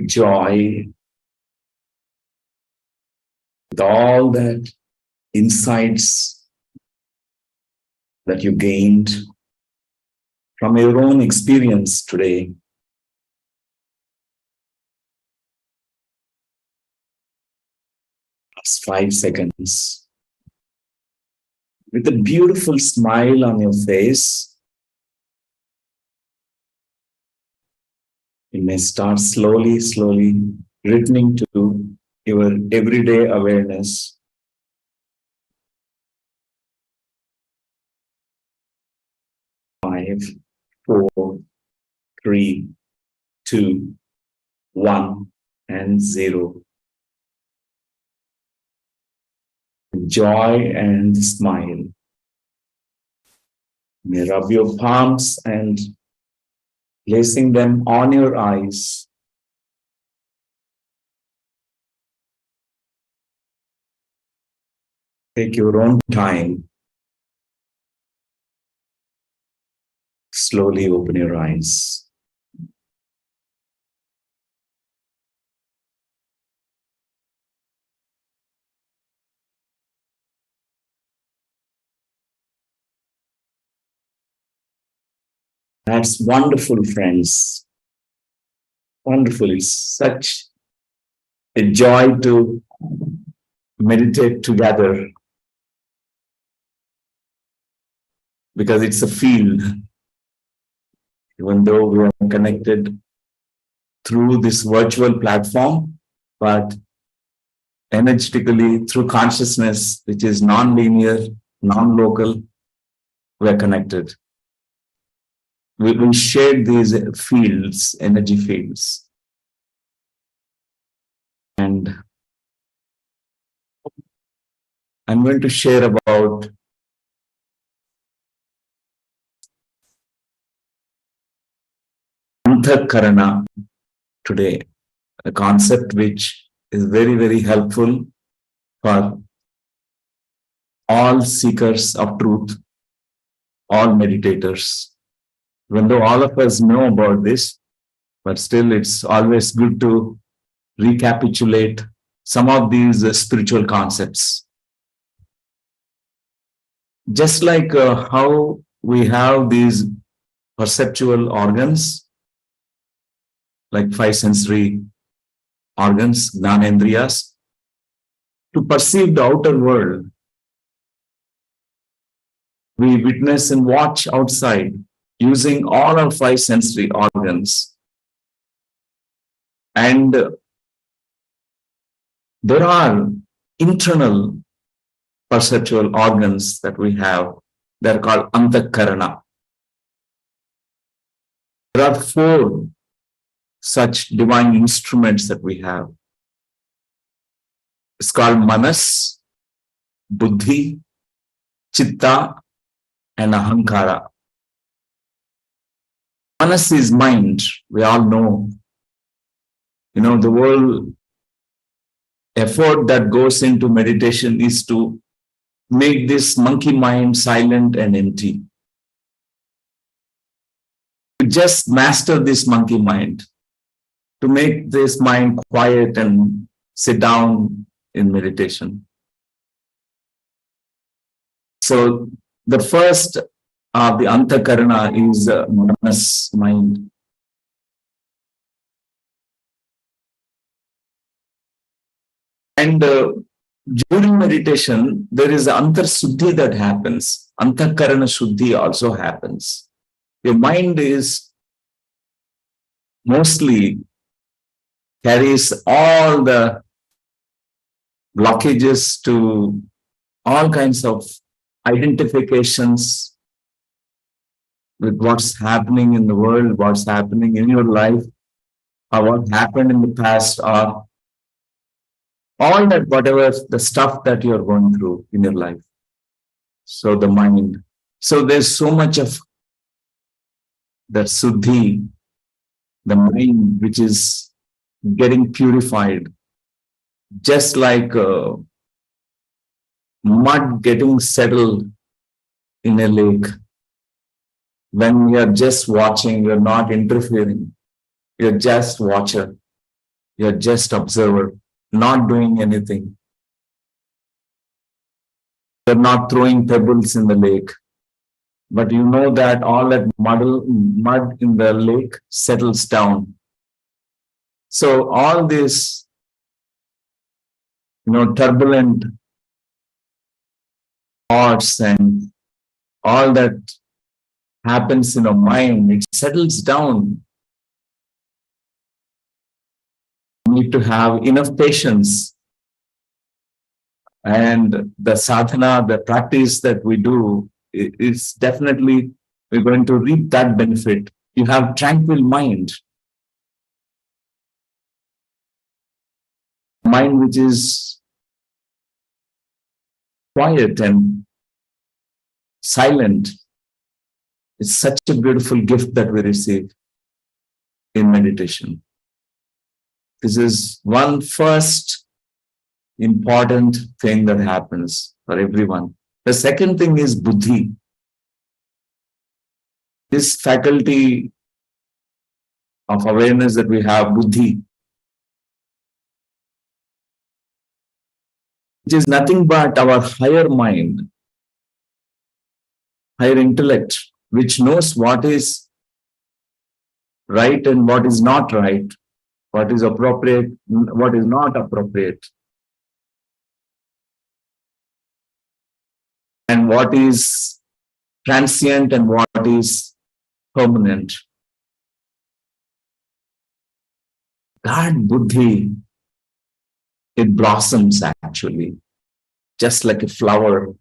with joy, with all that insights that you gained from your own experience today. Just 5 seconds. With a beautiful smile on your face, you may start slowly returning to your everyday awareness. Five, 4, 3, 2, 1, and 0. Joy and smile. You may rub your palms and placing them on your eyes. Take your own time. Slowly open your eyes. That's wonderful, friends. Wonderful. It's such a joy to meditate together because it's a field. Even though we are connected through this virtual platform, but energetically through consciousness, which is non-linear, non-local, we are connected. We share these fields, energy fields. And I'm going to share about Anthakarana today, a concept which is very helpful for all seekers of truth, all meditators. Even though all of us know about this, but still it's always good to recapitulate some of these spiritual concepts. Just like how we have these perceptual organs, like 5 sensory organs, Jnanendriyas, to perceive the outer world. We witness and watch outside using all our 5 sensory organs. And there are internal perceptual organs that we have. They're called Anthakarana. There are 4 such divine instruments that we have. It's called Manas, Buddhi, Chitta, and Ahankara. Manas is mind. We all know. The whole effort that goes into meditation is to make this monkey mind silent and empty. To just master this monkey mind, to make this mind quiet and sit down in meditation. So the first of the Anthakarana is Manas, mind. And during meditation, there is Antarsuddhi that happens. Anthakarana Shuddhi also happens. Your mind is mostly carries all the blockages to all kinds of identifications with what's happening in the world, what's happening in your life, or what happened in the past, or all that, whatever the stuff that you're going through in your life. So the mind. So there's so much of that Suddhi, the mind, which is getting purified, just like mud getting settled in a lake. When you're just watching, you're not interfering, you're just watcher. You're just observer, not doing anything. You're not throwing pebbles in the lake. But you know that all that mud in the lake settles down. So all this, turbulent thoughts and all that happens in our mind, it settles down. You need to have enough patience. And the sadhana, the practice that we do, is definitely, we're going to reap that benefit. You have tranquil mind which is quiet and silent. It's such a beautiful gift that we receive in meditation. This is one first important thing that happens for everyone. The second thing is buddhi. This faculty of awareness that we have, buddhi, which is nothing but our higher mind, higher intellect, which knows what is right and what is not right, what is appropriate, what is not appropriate, and what is transient and what is permanent. That buddhi, it blossoms actually, just like a flower.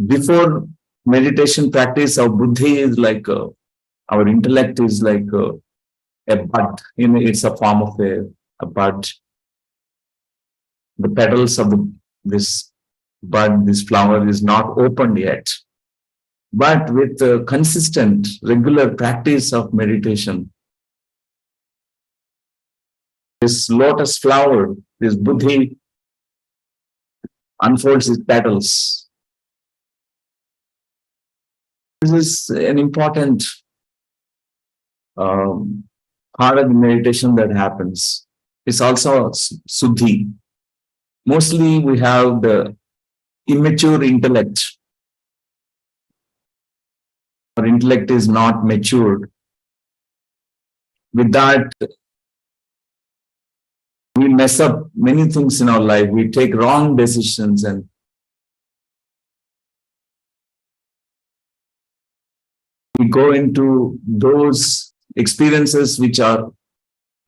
Before meditation practice, our buddhi is like, our intellect is like a bud. It's a form of a bud. The petals of this bud, this flower is not opened yet. But with consistent, regular practice of meditation, this lotus flower, this buddhi, unfolds its petals. This is an important part of the meditation that happens. It's also suddhi. Mostly we have the immature intellect. Our intellect is not matured. With that, we mess up many things in our life. We take wrong decisions and we go into those experiences which are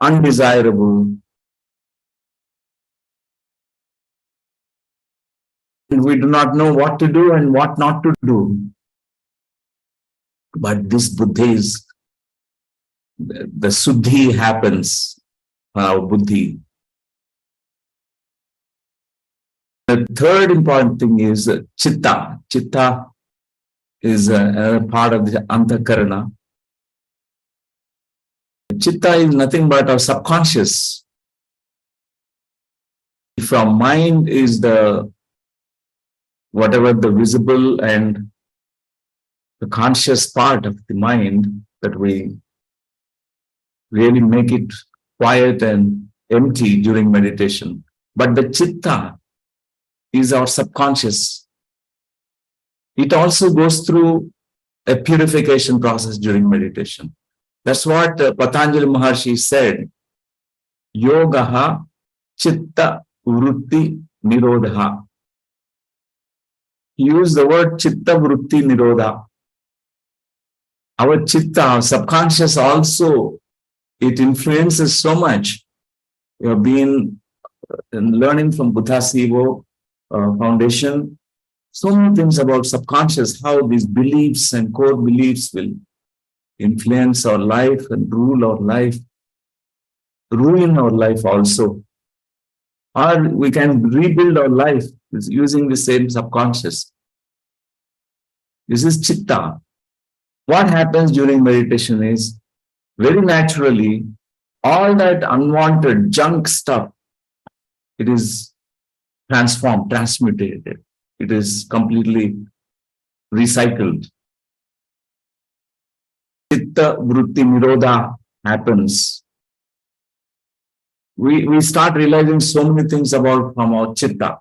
undesirable. And we do not know what to do and what not to do. But this buddhi is, the suddhi happens on our buddhi. The third important thing is chitta. Chitta is a part of the antakarana. Chitta is nothing but our subconscious. If our mind is the whatever the visible and the conscious part of the mind, that we really make it quiet and empty during meditation. But the chitta is our subconscious. It also goes through a purification process during meditation. That's what Patanjali Maharshi said. Yogaha chitta vritti nirodha. He used the word chitta vritti nirodha. Our chitta, our subconscious also, it influences so much. We have been learning from Buddha Sivo Foundation so many things about subconscious, how these beliefs and core beliefs will influence our life and rule our life, ruin our life also. Or we can rebuild our life using the same subconscious. This is chitta. What happens during meditation is, very naturally, all that unwanted junk stuff, it is transformed, transmutated. It is completely recycled. Chitta vritti nirodha happens. we start realizing so many things about from our chitta.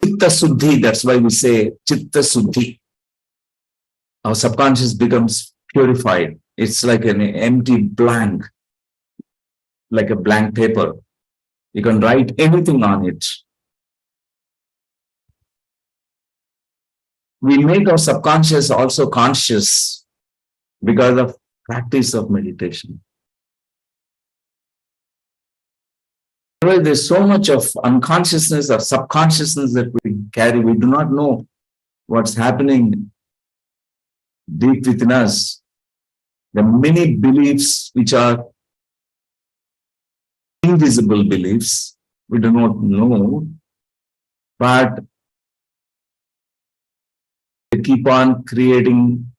Chitta Suddhi, that's why we say Chitta Suddhi. Our subconscious becomes purified. It's like an empty blank, like a blank paper. You can write anything on it. We make our subconscious also conscious because of practice of meditation. Well, there's so much of unconsciousness or subconsciousness that we carry. We do not know what's happening deep within us. There are many beliefs which are invisible beliefs. We do not know, but they keep on creating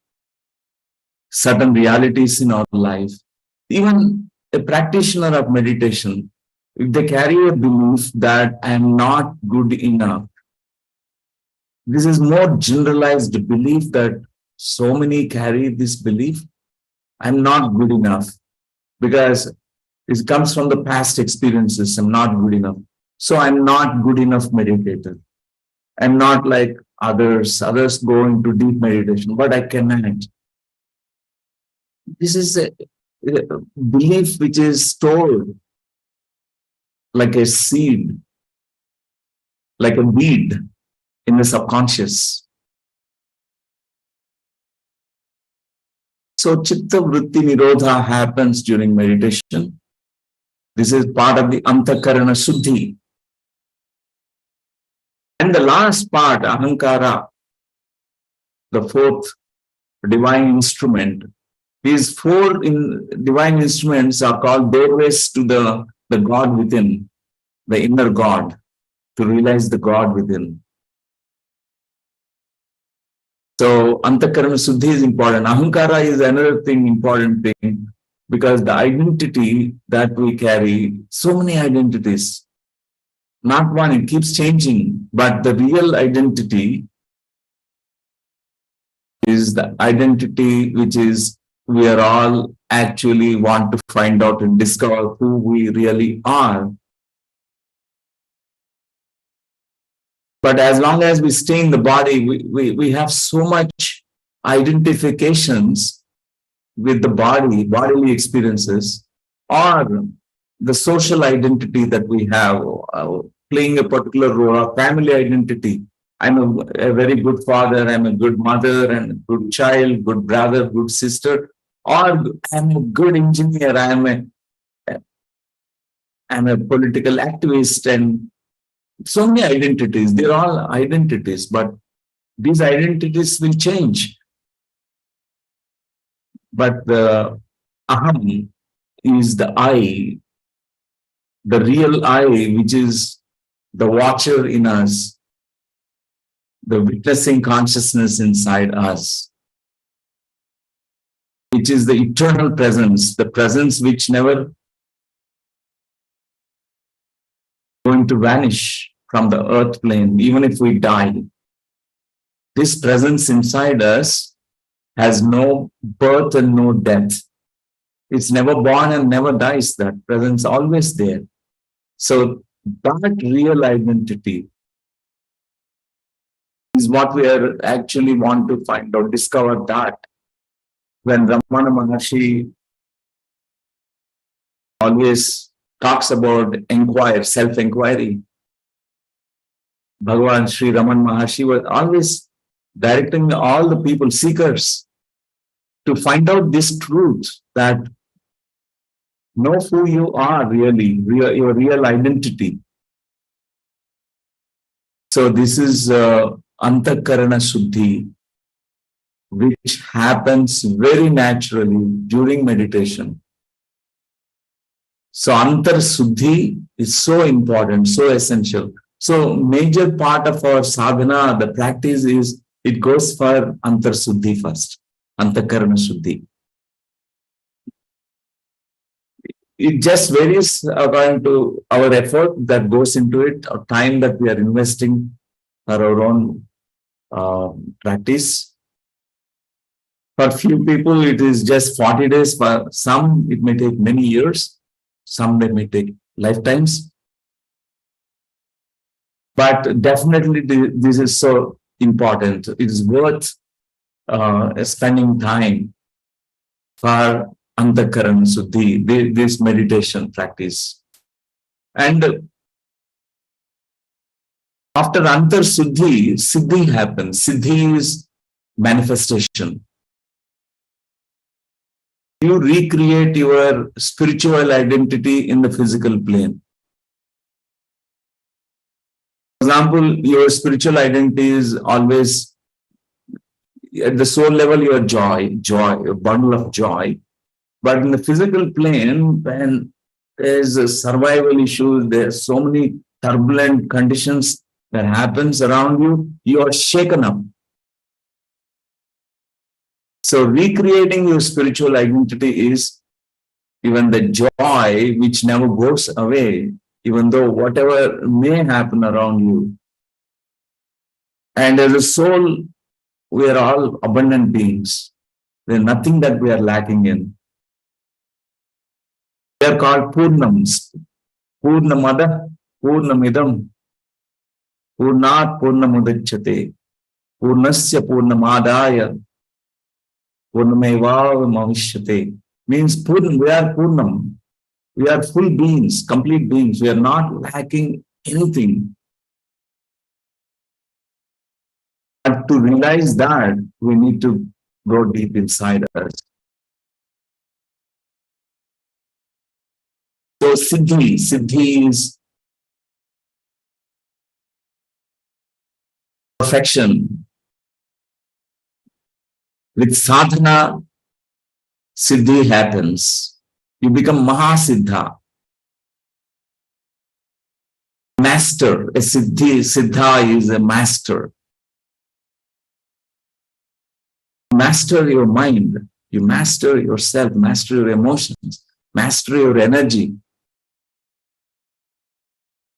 certain realities in our life. Even a practitioner of meditation, if they carry a belief that I am not good enough, this is more generalized belief that so many carry this belief, I'm not good enough, because it comes from the past experiences, I'm not good enough. So I'm not good enough meditator. I'm not like others go into deep meditation, but I cannot. This is a belief which is stored like a seed, like a weed in the subconscious. So Chitta Vritti Nirodha happens during meditation. This is part of the Antakarana Suddhi. And the last part, Ahankara, the fourth divine instrument. These four divine instruments are called doorways to the God within, the inner God, to realize the God within. So Antakarana Suddhi is important. Ahankara is another thing, important thing, because the identity that we carry, so many identities, not one, it keeps changing, but the real identity is the identity which is we are all actually want to find out and discover who we really are. But as long as we stay in the body, we have so much identifications with the body, bodily experiences, or the social identity that we have, playing a particular role, or family identity. I'm a very good father, I'm a good mother, and a good child, good brother, good sister, or I'm a good engineer, I'm a political activist, and so many identities. They're all identities, but these identities will change. But the Aham is the I, the real I, which is the watcher in us, the witnessing consciousness inside us, which is the eternal presence, the presence which never going to vanish from the earth plane, even if we die. This presence inside us has no birth and no death. It's never born and never dies. That presence always there. So that real identity is what we are actually want to find out, discover that. When Ramana Maharshi always talks about inquire, self-inquiry, Bhagavan Sri Raman Maharshi was always directing all the people, seekers, to find out this truth, that know who you are really, your real identity. So this is Antakarana Suddhi, which happens very naturally during meditation. So Antar Suddhi is so important, so essential. So major part of our sadhana, the practice is, it goes for Antar Suddhi first, Antakarana Suddhi. It just varies according to our effort that goes into it, or time that we are investing for our own practice. For few people, it is just 40 days. For some, it may take many years. Some may take lifetimes. But definitely, this is so important. It is worth spending time for Antakaran Suddhi, this meditation practice. And after Antar Suddhi, Siddhi happens. Siddhi is manifestation. You recreate your spiritual identity in the physical plane. For example, your spiritual identity is always at the soul level, your joy, a bundle of joy. But in the physical plane, when there's a survival issue, there's so many turbulent conditions that happens around you, you are shaken up. So recreating your spiritual identity is even the joy which never goes away, even though whatever may happen around you. And as a soul, we are all abundant beings. There's nothing that we are lacking in. They are called Purnams. Purnamada, Purnamidam, Purnat Purnamudachyate, Purnasya Purnamadaya, Purnameva means Purnam, we are Purnam. We are full beings, complete beings. We are not lacking anything. But to realize that, we need to go deep inside us. So Siddhi is perfection. With sadhana, Siddhi happens. You become Mahasiddha. Master, a Siddha is a master. Master your mind, you master yourself, master your emotions, master your energy.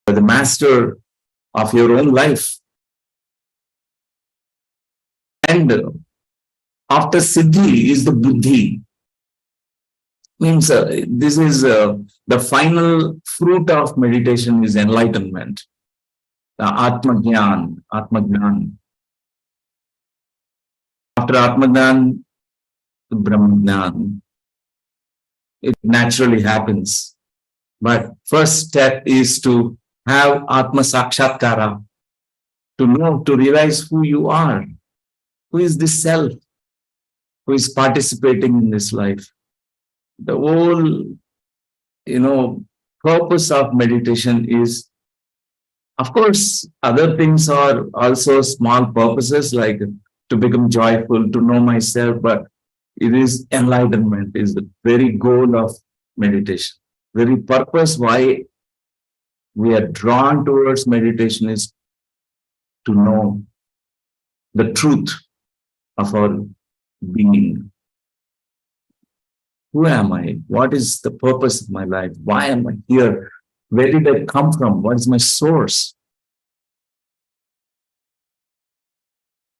You're the master of your own life. And after Siddhi is the Buddhi. Means this is the final fruit of meditation is enlightenment. The Atma-Jnana. After Atma-Jnana, Brahma-Jnana. It naturally happens. But first step is to have Atma-Sakshatkara, to know, to realize who you are. Who is this self who is participating in this life? The whole, purpose of meditation is, of course, other things are also small purposes like to become joyful, to know myself, but it is enlightenment is the very goal of meditation. Very purpose why we are drawn towards meditation is to know the truth of our being. Who am I? What is the purpose of my life? Why am I here? Where did I come from? What is my source?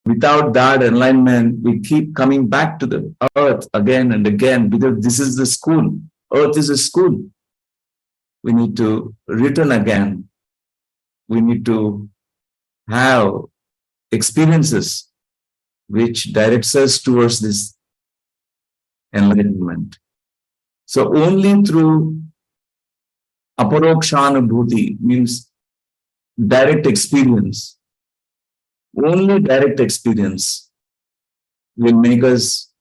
Without that enlightenment, we keep coming back to the earth again and again because this is the school. Earth is a school. We need to return again. We need to have experiences which directs us towards this enlightenment. So only through aparokshanubhuti means direct experience. Only direct experience will make us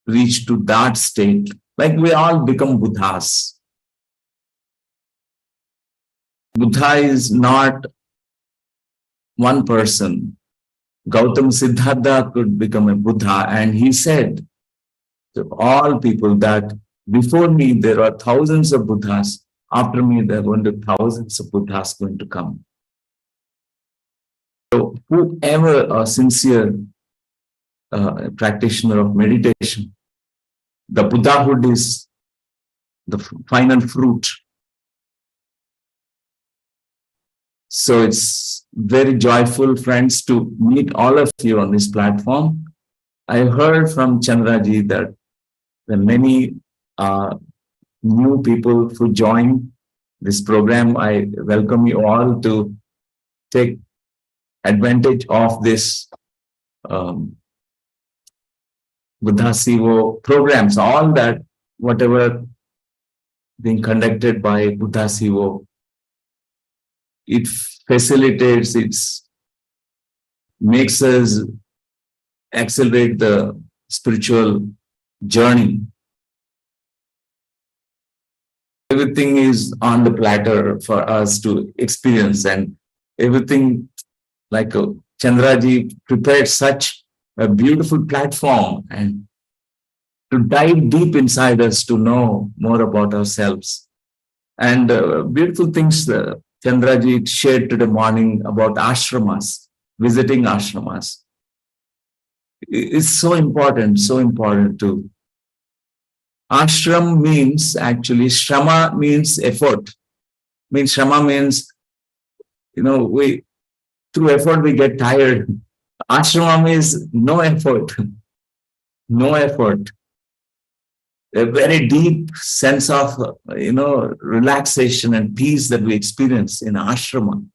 reach to that state. Like we all become Buddhas. Buddha is not one person. Gautam Siddhartha could become a Buddha, and he said to all people that before me there are thousands of Buddhas, after me there are going to thousands of Buddhas going to come. So whoever a sincere practitioner of meditation, the Buddhahood is the final fruit. So it's very joyful, friends, to meet all of you on this platform. I heard from Chandraji that the many new people who join this program. I welcome you all to take advantage of this um, Buddha Sivo programs, all that, whatever being conducted by Buddha Sivo, it facilitates, it makes us accelerate the spiritual journey. Everything is on the platter for us to experience, and everything like Chandraji prepared such a beautiful platform and to dive deep inside us to know more about ourselves. And beautiful things Chandraji shared today morning about ashramas, visiting ashramas. It's so important to. Ashram means actually, shrama means effort. Means shrama means, we through effort we get tired. Ashrama means no effort, no effort. A very deep sense of, relaxation and peace that we experience in ashrama.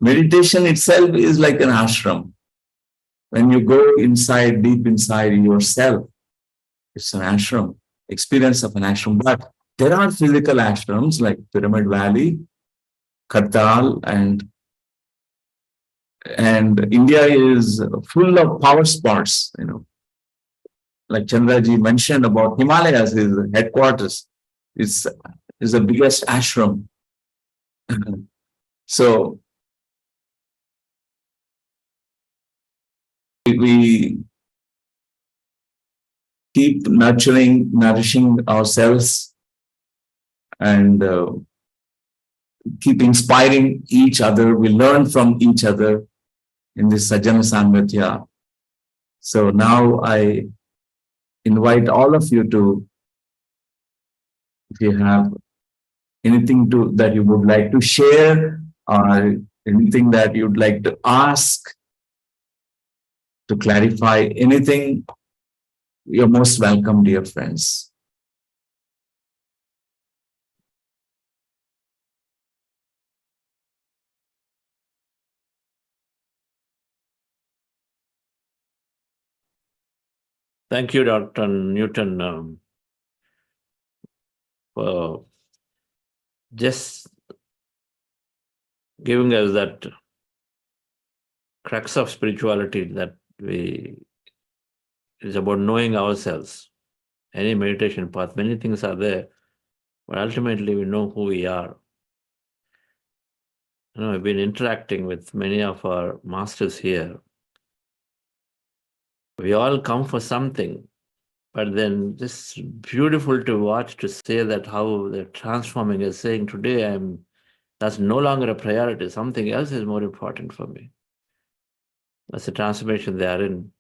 Meditation itself is like an ashram. When you go inside, deep inside yourself, it's an ashram, experience of an ashram. But there are physical ashrams like Pyramid Valley, Kartal, and India is full of power spots, like Chandraji mentioned about Himalayas, is headquarters. It's the biggest ashram. So we keep nourishing ourselves and keep inspiring each other. We learn from each other in this Sajjana Sangatya. So now I invite all of you to, if you have anything that you would like to share or anything that you'd like to ask, to clarify anything, you're most welcome, dear friends. Thank you, Dr. Newton, for just giving us that crux of spirituality that is about knowing ourselves. Any meditation path, many things are there, but ultimately we know who we are. I've been interacting with many of our masters here. We all come for something, but then just beautiful to watch, to say that how they're transforming us, saying today that's no longer a priority. Something else is more important for me. That's the transformation they are in.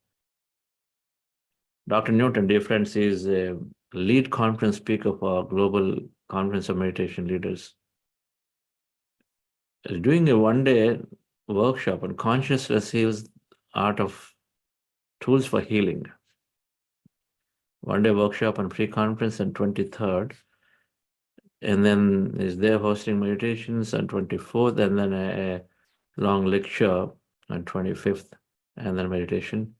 Dr. Newton, dear friends, is a lead conference speaker for our Global Conference of Meditation Leaders. He's doing a one-day workshop on consciousness heals art of tools for healing. One-day workshop on pre-conference on 23rd. And then is there hosting meditations on 24th, and then a long lecture on 25th, and then meditation.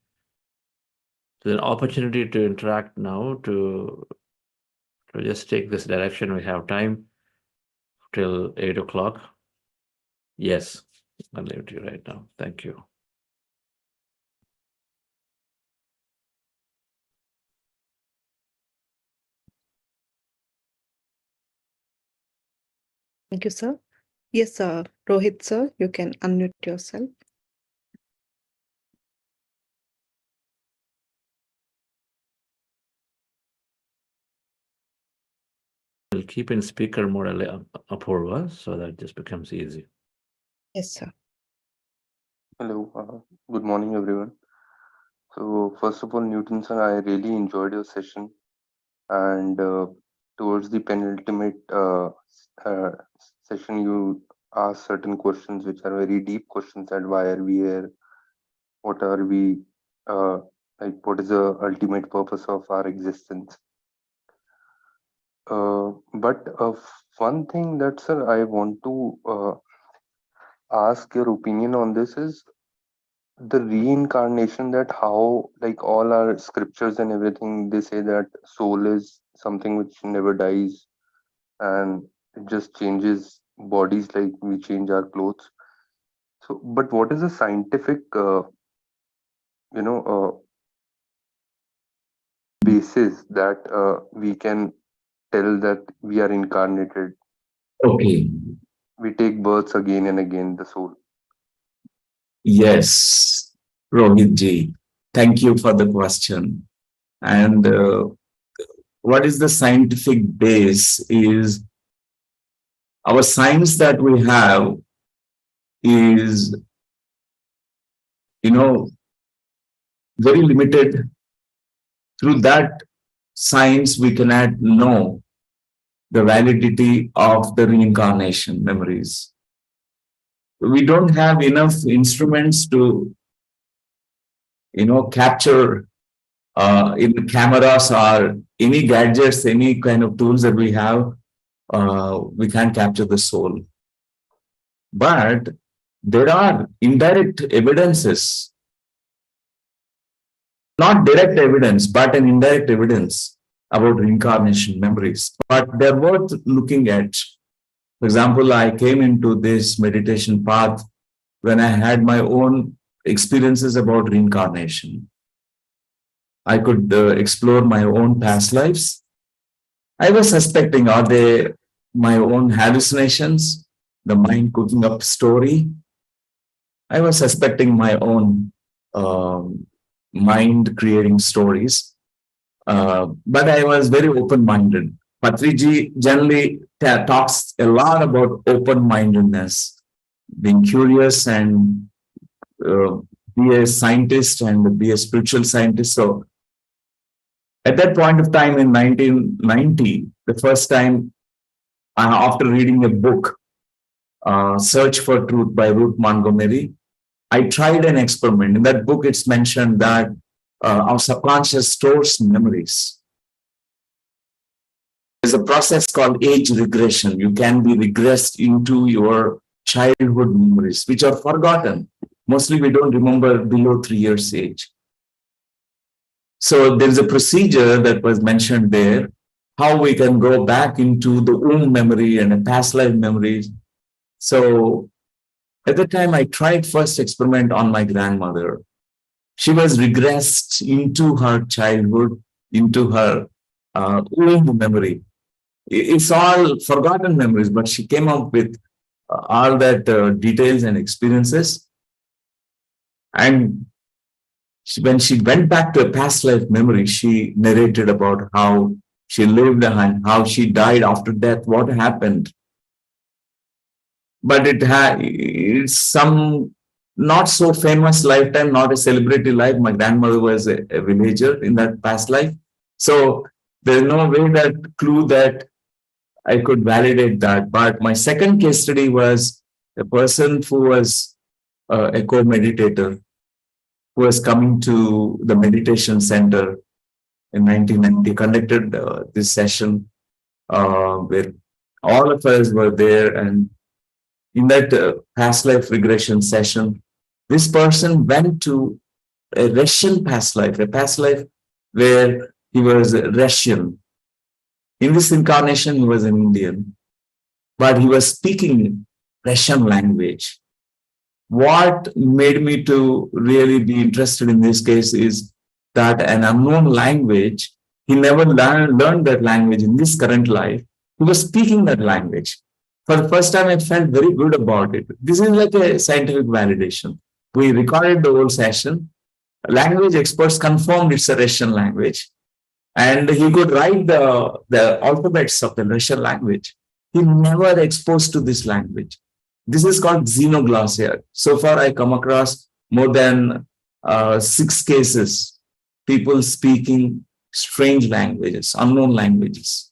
So there's an opportunity to interact now, to just take this direction. We have time till 8 o'clock. Yes, I'll leave it to you right now. Thank you. Thank you, sir. Yes, sir. Rohit, sir, you can unmute yourself. We'll keep in speaker mode, Apurva, so that just becomes easy. Yes, sir. Hello, good morning, everyone. So, first of all, Newton sir, I really enjoyed your session, and towards the penultimate session, you asked certain questions which are very deep questions: that why are we here? What are we like what is the ultimate purpose of our existence. But one thing that, sir, I want to ask your opinion on this is the reincarnation, that how, like all our scriptures and everything, they say that soul is something which never dies and it just changes bodies like we change our clothes. So, but what is the scientific, you know, basis that we can tell that we are incarnated? Okay. We take births again and again, the soul. Yes, Rohit ji. Thank you for the question. And what is the scientific base is our science that we have is, very limited. Through that science, we cannot know the validity of the reincarnation memories. We don't have enough instruments to, capture in cameras or any gadgets, any kind of tools that we have. We can't capture the soul. But there are indirect evidences, not direct evidence, but an indirect evidence about reincarnation memories. But they're worth looking at. For example, I came into this meditation path when I had my own experiences about reincarnation. I could explore my own past lives. I was suspecting, are they my own hallucinations, the mind cooking up story? I was suspecting my own mind creating stories. But I was very open-minded. Patriji generally talks a lot about open-mindedness, being curious and be a scientist and be a spiritual scientist. So at that point of time in 1990, the first time after reading a book, Search for Truth by Ruth Montgomery, I tried an experiment. In that book, it's mentioned that our subconscious stores memories. There's a process called age regression. You can be regressed into your childhood memories, which are forgotten. Mostly we don't remember below 3 years age. So there's a procedure that was mentioned there, how we can go back into the womb memory and a past life memories. So at the time, I tried first experiment on my grandmother. She was regressed into her childhood, into her womb memory. It's all forgotten memories, but she came up with all that details and experiences. And when she went back to a past life memory, she narrated about how she lived and how she died after death, what happened. But it's some not so famous lifetime, not a celebrity life. My grandmother was a villager in that past life. So there's no way that clue that I could validate that. But my second case study was a person who was a co-meditator who was coming to the meditation center in 1990, conducted this session where all of us were there. And in that past life regression session, this person went to a Russian past life, a past life where he was Russian. In this incarnation, he was an Indian, but he was speaking Russian language. What made me to really be interested in this case is that an unknown language, he never learned that language in this current life. He was speaking that language. For the first time, I felt very good about it. This is like a scientific validation. We recorded the whole session. Language experts confirmed it's a Russian language. And he could write the alphabets of the Russian language. He never exposed to this language. This is called xenoglossia. So far, I come across more than 6 cases, people speaking strange languages, unknown languages.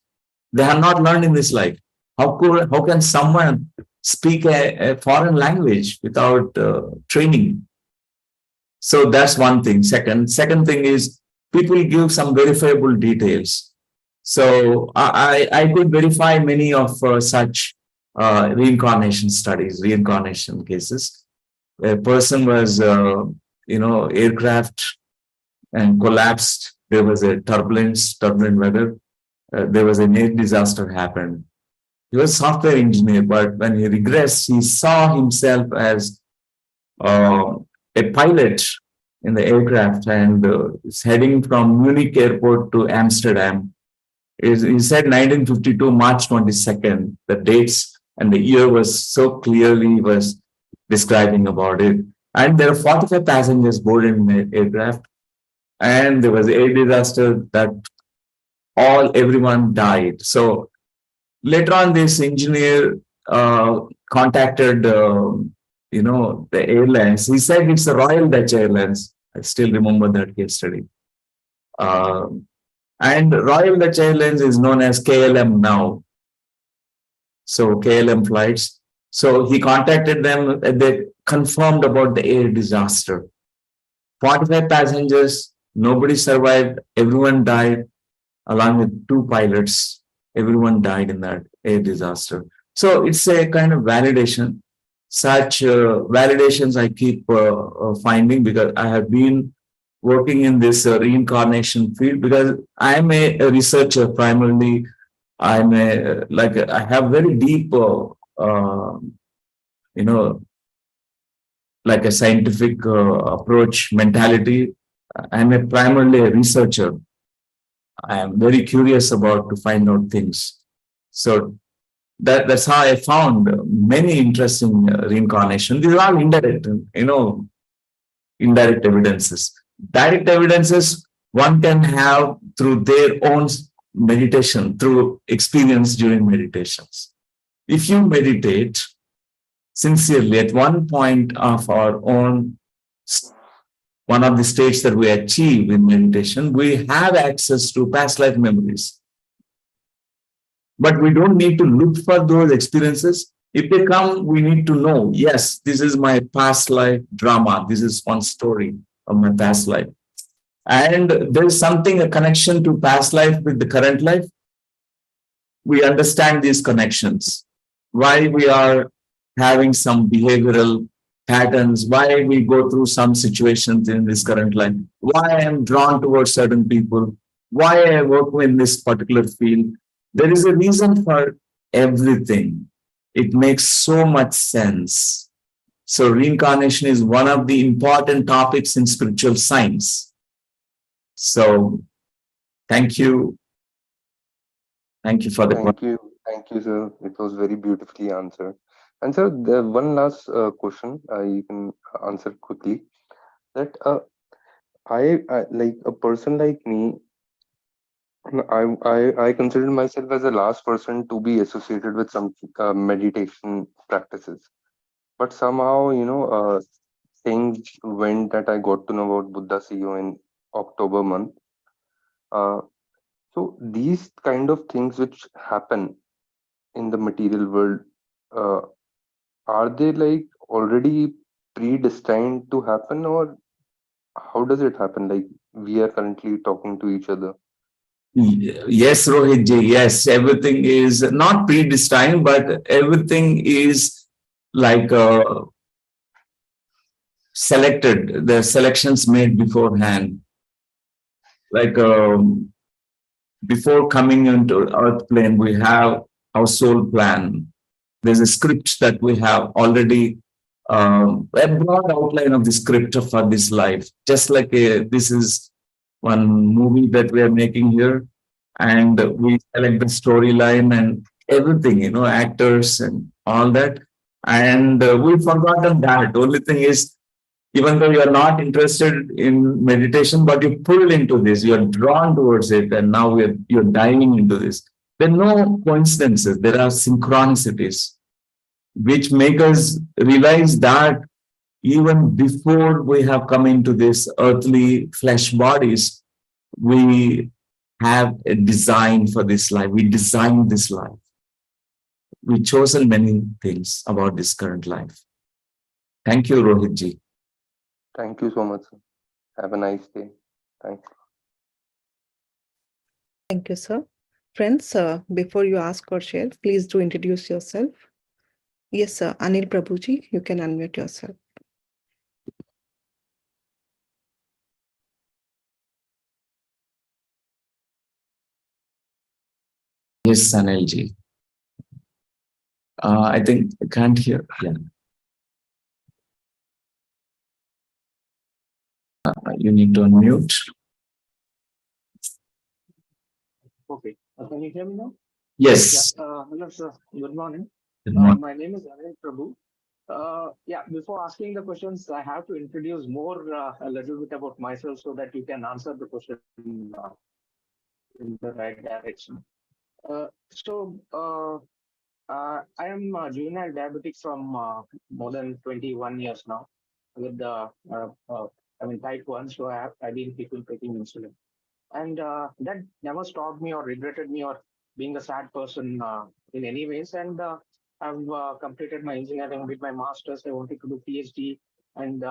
They have not learned in this life. How can someone speak a foreign language without training? So that's one thing. Second thing is people give some verifiable details. So I could verify many of such reincarnation studies, reincarnation cases. A person was, aircraft and collapsed. There was a turbulent weather. There was an air disaster happened. He was a software engineer, but when he regressed, he saw himself as uh, a pilot in the aircraft and is heading from Munich airport to Amsterdam. He said 1952, March 22nd, the dates and the year was so clearly was describing about it. And there are 45 passengers boarded in the aircraft. And there was a disaster that everyone died. So later on, this engineer contacted, the airlines. He said it's the Royal Dutch Airlines. I still remember that case study. And Royal Dutch Airlines is known as KLM now. So KLM flights. So he contacted them. They confirmed about the air disaster. 45 passengers, nobody survived. Everyone died, along with 2 pilots. Everyone died in that air disaster. So it's a kind of validation. Such validations I keep finding because I have been working in this reincarnation field because I'm a researcher primarily. I have very deep, like a scientific approach mentality. I'm primarily a researcher. I am very curious about to find out things. So that's how I found many interesting reincarnation. These are all indirect, indirect evidences. Direct evidences one can have through their own meditation, through experience during meditations. If you meditate sincerely at one point of our own, one of the states that we achieve in meditation, we have access to past life memories. But we don't need to look for those experiences. If they come, we need to know, yes, this is my past life drama. This is one story of my past life. And there's something, a connection to past life with the current life. We understand these connections. Why we are having some behavioral patterns, why we go through some situations in this current life, why I am drawn towards certain people, why I work in this particular field. There is a reason for everything. It makes so much sense. So reincarnation is one of the important topics in spiritual science. So thank you. Thank you for the question. Thank you, sir. It was very beautifully answered. And sir, the one last question you can answer quickly. That I like a person like me. I consider myself as the last person to be associated with some meditation practices. But somehow, things went that I got to know about Buddha CEO in October month. So these kind of things which happen in the material world, are they like already predestined to happen, or how does it happen? Like we are currently talking to each other. Yes, Rohit ji. Yes, everything is not predestined, but everything is like selected. The selections made beforehand. Like before coming into earth plane, we have our soul plan. There's a script that we have already, a broad outline of the script for this life. Just like this is one movie that we are making here, and we select the storyline and everything, actors and all that. And we've forgotten that. The only thing is, even though you are not interested in meditation, but you pull into this, you are drawn towards it, and now you're diving into this. There are no coincidences, there are synchronicities, which make us realize that even before we have come into this earthly flesh bodies, we have a design for this life. We designed this life. We've chosen many things about this current life. Thank you, Rohit ji. Thank you so much, sir. Have a nice day. Thanks. Thank you, sir. Friends, before you ask or share, please do introduce yourself. Yes, sir. Anil Prabhuji, you can unmute yourself. Yes, Sanelji. I think I can't hear. Yeah. You need to unmute. Okay. Can you hear me now? Yes. Hello, sir. Good morning. Good morning. My name is Anil Prabhu. Before asking the questions, I have to introduce more a little bit about myself so that you can answer the question in the right direction. I am juvenile diabetic from more than 21 years now with the, type 1, so I've been taking insulin. And that never stopped me or regretted me or being a sad person in any ways. And I've completed my engineering with my master's. I wanted to do PhD and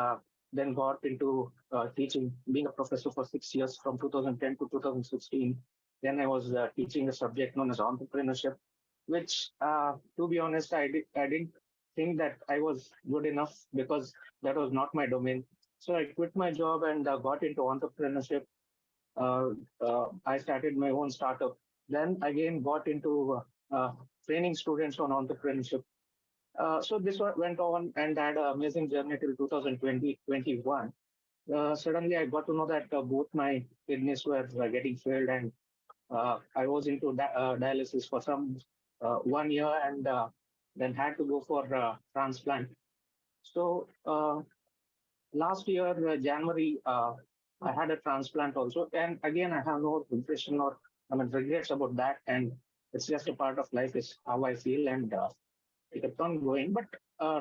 then got into teaching, being a professor for 6 years from 2010 to 2016. Then I was teaching a subject known as entrepreneurship, which, to be honest, I didn't think that I was good enough because that was not my domain. So I quit my job and got into entrepreneurship. I started my own startup. Then again got into training students on entrepreneurship. So this went on and had an amazing journey till 2020-21. Suddenly I got to know that both my kidneys were getting failed, and I was into dialysis for some 1 year, and then had to go for transplant. So last year, January, I had a transplant also. And again, I have no impression or regrets about that. And it's just a part of life, is how I feel. And it kept on going. But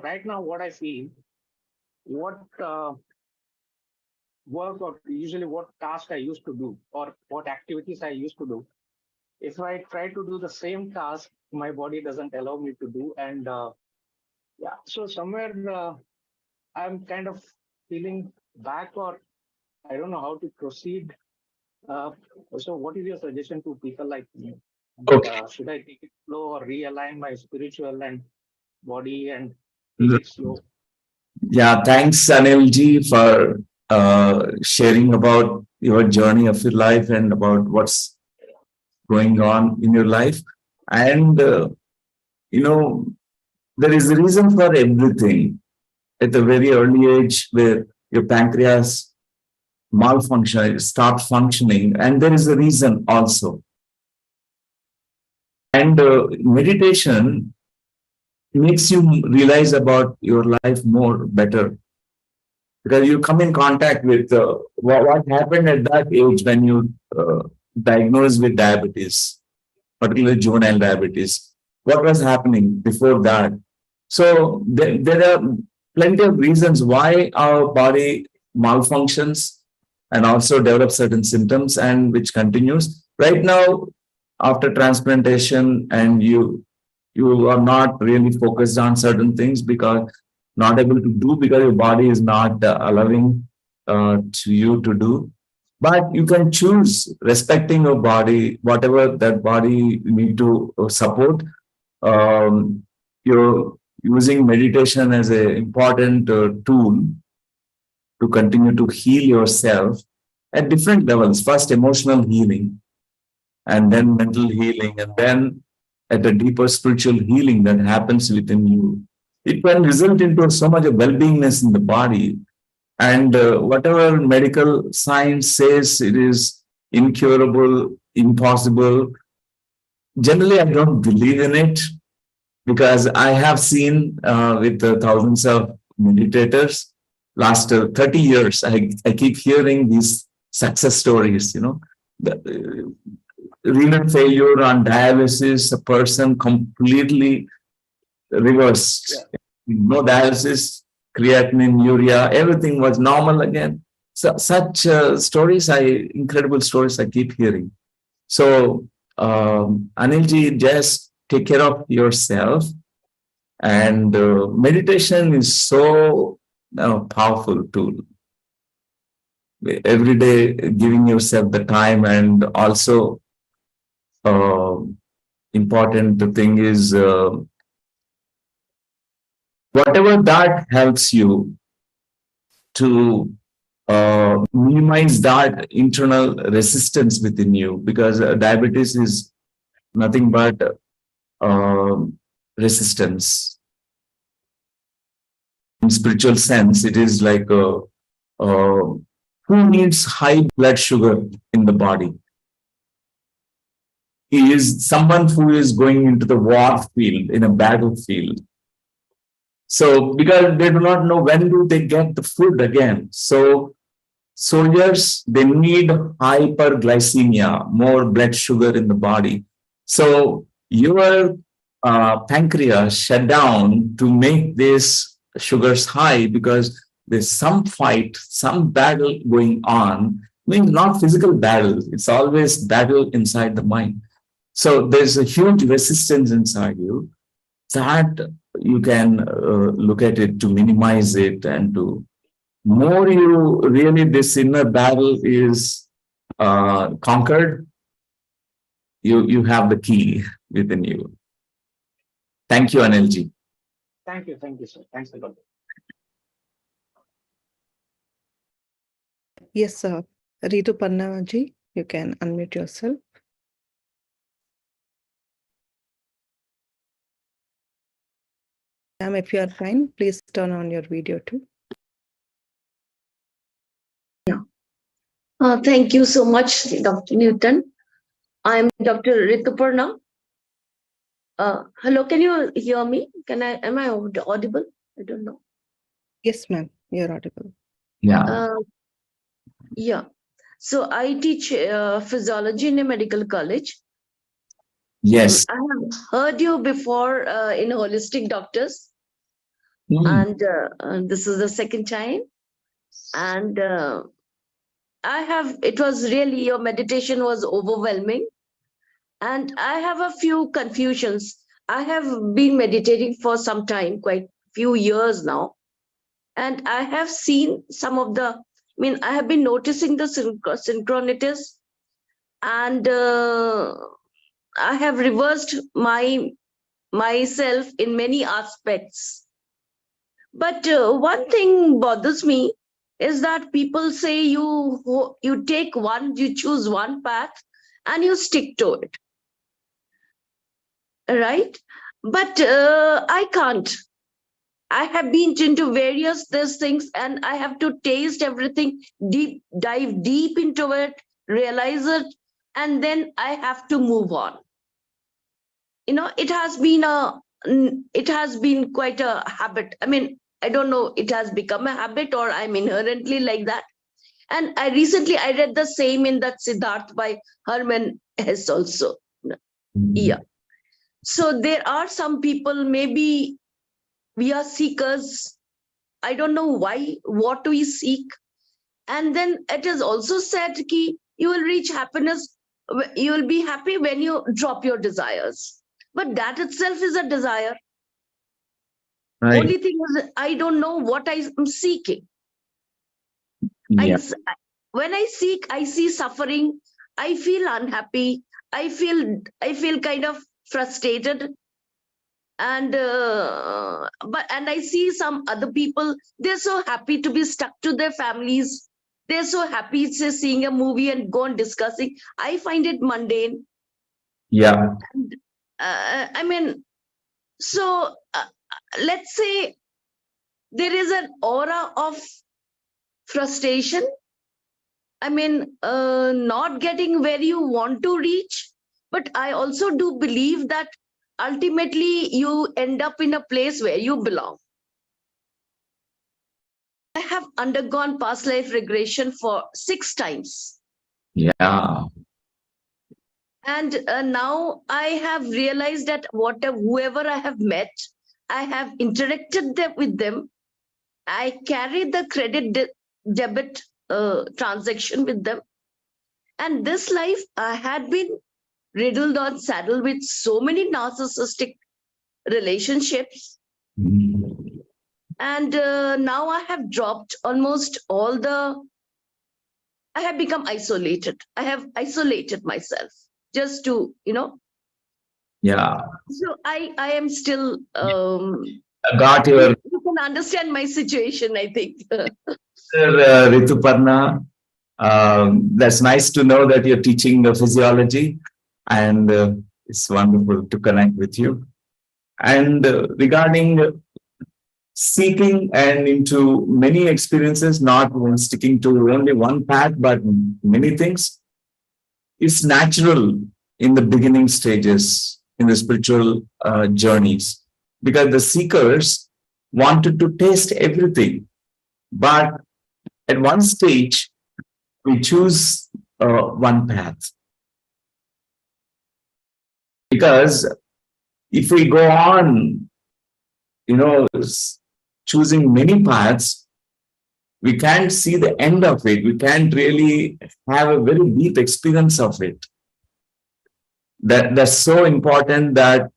right now, what I feel, what work or usually what task I used to do or what activities I used to do, if I try to do the same task, my body doesn't allow me to do. And so somewhere I'm kind of feeling back, or I don't know how to proceed. Uh, so, what is your suggestion to people like me? Okay. Should I take it slow or realign my spiritual and body and take it slow? Yeah, thanks, Anilji, for sharing about your journey of your life and about what's going on in your life. And, there is a reason for everything at a very early age where your pancreas malfunction, start functioning, and there is a reason also. And meditation makes you realize about your life more better because you come in contact with what happened at that age when you diagnosed with diabetes, particularly juvenile diabetes. What was happening before that? So there are plenty of reasons why our body malfunctions and also develops certain symptoms, and which continues. Right now, after transplantation, and you are not really focused on certain things because not able to do because your body is not allowing to you to do. But you can choose respecting your body, whatever that body need to support. You're using meditation as an important tool to continue to heal yourself at different levels. First, emotional healing, and then mental healing, and then at a deeper spiritual healing that happens within you. It can result into so much of well-beingness in the body. And whatever medical science says it is incurable, impossible, generally I don't believe in it because I have seen with thousands of meditators last 30 years, I keep hearing these success stories, the renal failure on dialysis, a person completely reversed. Yeah. No dialysis, creatinine, urea, everything was normal again. So such incredible stories I keep hearing. So, Anilji, just take care of yourself. And meditation is so powerful tool. every day giving yourself the time, and also important thing is whatever that helps you to minimize that internal resistance within you, because diabetes is nothing but resistance. In spiritual sense, it is like who needs high blood sugar in the body? He is someone who is going into the war field, in a battlefield. So, because they do not know when do they get the food again. So, soldiers, they need hyperglycemia, more blood sugar in the body. So, your pancreas shut down to make these sugars high, because there's some fight, some battle going on. I mean, not physical battle, it's always battle inside the mind. So there's a huge resistance inside you that you can look at it to minimize it, and to more you really this inner battle is conquered, you have the key within you. Thank you, Anilji. Thank you, sir. Thanks a lot. Yes, sir. Rituparna ji, you can unmute yourself. Ma'am, if you are fine, please turn on your video too. Thank you so much, Dr. Newton. I'm Dr. Rituparna. Hello, can you hear me? Am I audible? I don't know. Yes, ma'am, you're audible. Yeah. Yeah. So I teach physiology in a medical college. Yes. I have heard you before in Holistic Doctors. And this is the second time. And it was really, your meditation was overwhelming. And I have a few confusions. I have been meditating for some time, quite few years now. And I have seen some of the, I have been noticing the synchronities, and I have reversed myself in many aspects. But one thing bothers me is that people say you choose one path and you stick to it. Right? But I can't. I have been into various these things, and I have to taste everything, dive deep into it, realize it, and then I have to move on. It has been quite a habit. I don't know, it has become a habit or I'm inherently like that. And I read the same in that Siddharth by Herman Hesse also. Yeah. So there are some people, maybe we are seekers. I don't know why, what we seek. And then it is also said that you will reach happiness, you will be happy when you drop your desires. But that itself is a desire. Right. Only thing is, I don't know what I am seeking. Yeah. When I seek, I see suffering. I feel unhappy. I feel kind of frustrated. And I see some other people, they're so happy to be stuck to their families. They're so happy to seeing a movie and go on discussing. I find it mundane. Yeah. And, so let's say there is an aura of frustration. Not getting where you want to reach. But I also do believe that ultimately you end up in a place where you belong. I have undergone past life regression for 6 times. Yeah. And now I have realized that whoever I have met, I have interacted with them. I carry the credit debit transaction with them. And this life, I had been riddled on saddle with so many narcissistic relationships. And now I have dropped almost all the I have become isolated. I have isolated myself just to, Yeah, so I am still, I got your you can understand my situation, I think. Rituparna. That's nice to know that you're teaching the physiology, and it's wonderful to connect with you. And regarding seeking and into many experiences, not sticking to only one path, but many things, it's natural in the beginning stages in the spiritual journeys, because the seekers wanted to taste everything. But at one stage, we choose one path. Because if we go on, choosing many paths, we can't see the end of it. We can't really have a very deep experience of it. That's so important that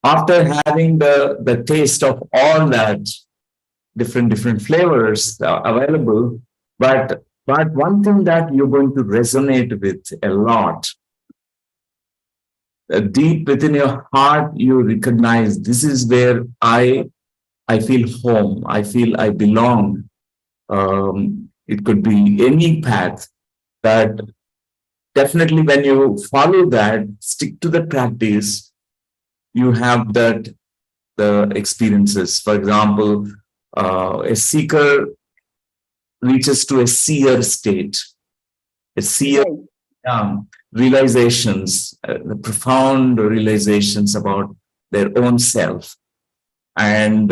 after having the taste of all that different flavors available, but one thing that you're going to resonate with a lot, deep within your heart, you recognize this is where I feel home. I feel I belong. It could be any path. That definitely, when you follow that, stick to the practice, you have that the experiences. For example, a seeker reaches to a seer state. A seer realizations, the profound realizations about their own self. And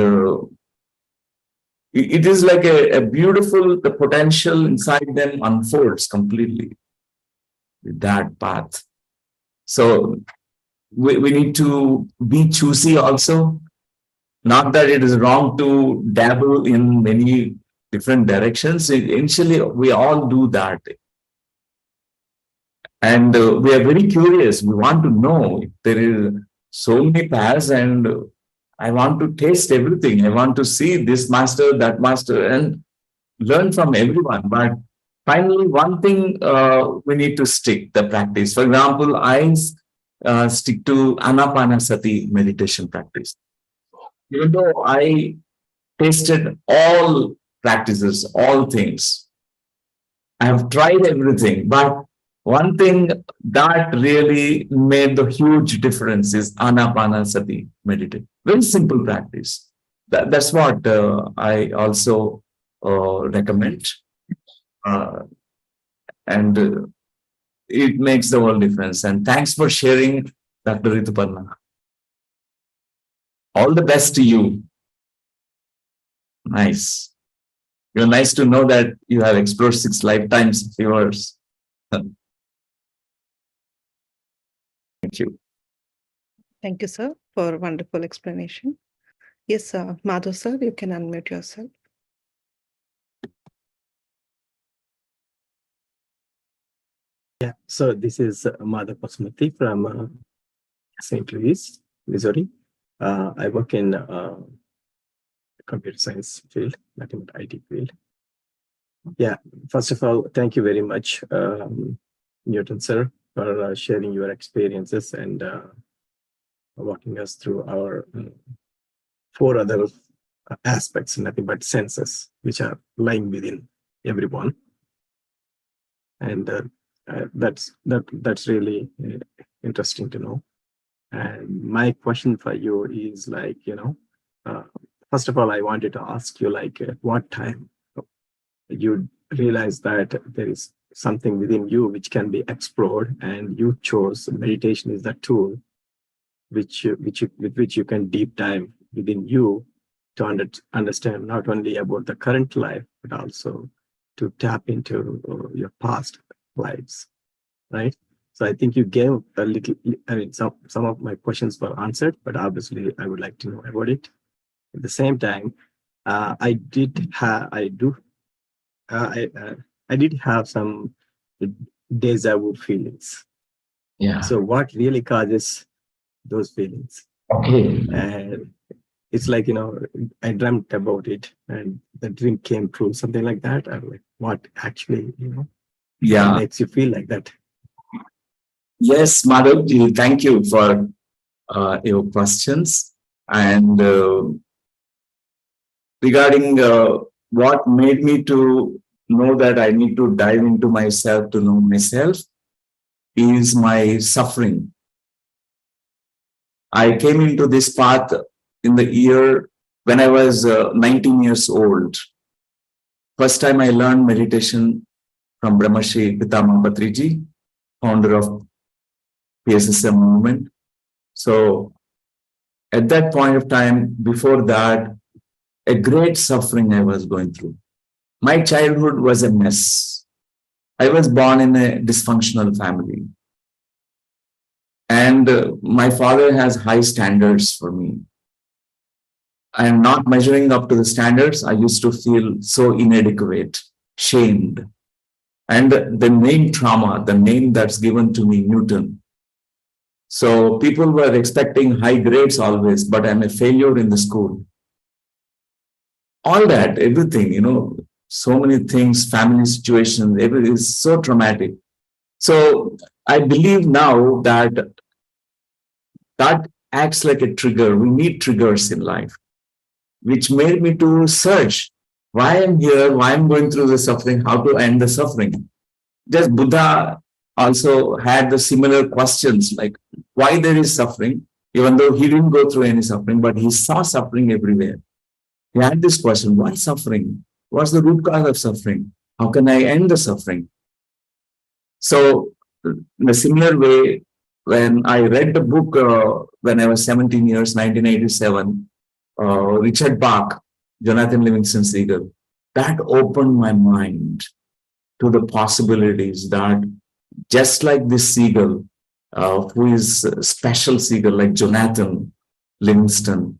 it is like a beautiful, the potential inside them unfolds completely with that path. So we need to be choosy also. Not that it is wrong to dabble in many different directions. Initially, we all do that. And we are very curious. We want to know if there is so many paths, and I want to taste everything. I want to see this master, that master, and learn from everyone. But finally, one thing we need to stick the practice. For example, I stick to Ana-Pana-Sati meditation practice. Even though I tasted all practices, all things, I have tried everything, but one thing that really made the huge difference is Ana-Pana-Sati meditation. Very simple practice. That's what I also recommend. And it makes the whole difference. And thanks for sharing, Dr. Rituparna. All the best to you. Nice. You're nice to know that you have explored 6 lifetimes of yours. Thank you. Thank you, sir, for a wonderful explanation. Yes, sir. Madhav, sir, you can unmute yourself. Yeah, so this is Madhav Pasmati from St. Louis, Missouri. I work in computer science field, not IT field. Yeah, first of all, thank you very much, Newton sir, for sharing your experiences and walking us through our 4 other aspects, nothing but senses, which are lying within everyone. And that's really interesting to know. And my question for you is like, first of all, I wanted to ask you, like, at what time you realize that there is something within you which can be explored, and you chose meditation is the tool with which you can deep dive within you to understand not only about the current life, but also to tap into your past lives, right? So I think you gave a little, I mean, some of my questions were answered, but obviously I would like to know about it. At the same time, I did have some deja vu feelings. Yeah. So what really causes those feelings? Okay. And it's like, I dreamt about it and the dream came true, something like that. I'm like, what actually, Yeah. makes you feel like that? Yes, Madhav, thank you for your questions. And regarding what made me to know that I need to dive into myself to know myself is my suffering. I came into this path in the year when I was 19 years old. First time I learned meditation from Brahmarshi Pitamaha Patriji, founder of PSSM movement. So at that point of time, before that, a great suffering I was going through. My childhood was a mess. I was born in a dysfunctional family. And my father has high standards for me. I am not measuring up to the standards. I used to feel so inadequate, shamed. And the name trauma, the name that's given to me, Newton. So people were expecting high grades always, but I'm a failure in the school. All that, everything, so many things, family situations, everything is so traumatic. So I believe now that that acts like a trigger. We need triggers in life, which made me to search why I'm here, why I'm going through the suffering, how to end the suffering. Just Buddha also had the similar questions like why there is suffering, even though he didn't go through any suffering, but he saw suffering everywhere. He had this question, why suffering? What's the root cause of suffering? How can I end the suffering? So in a similar way, when I read the book when I was 17 years, 1987, Richard Bach, Jonathan Livingston Seagull, that opened my mind to the possibilities that just like this seagull, who is a special seagull like Jonathan Livingston,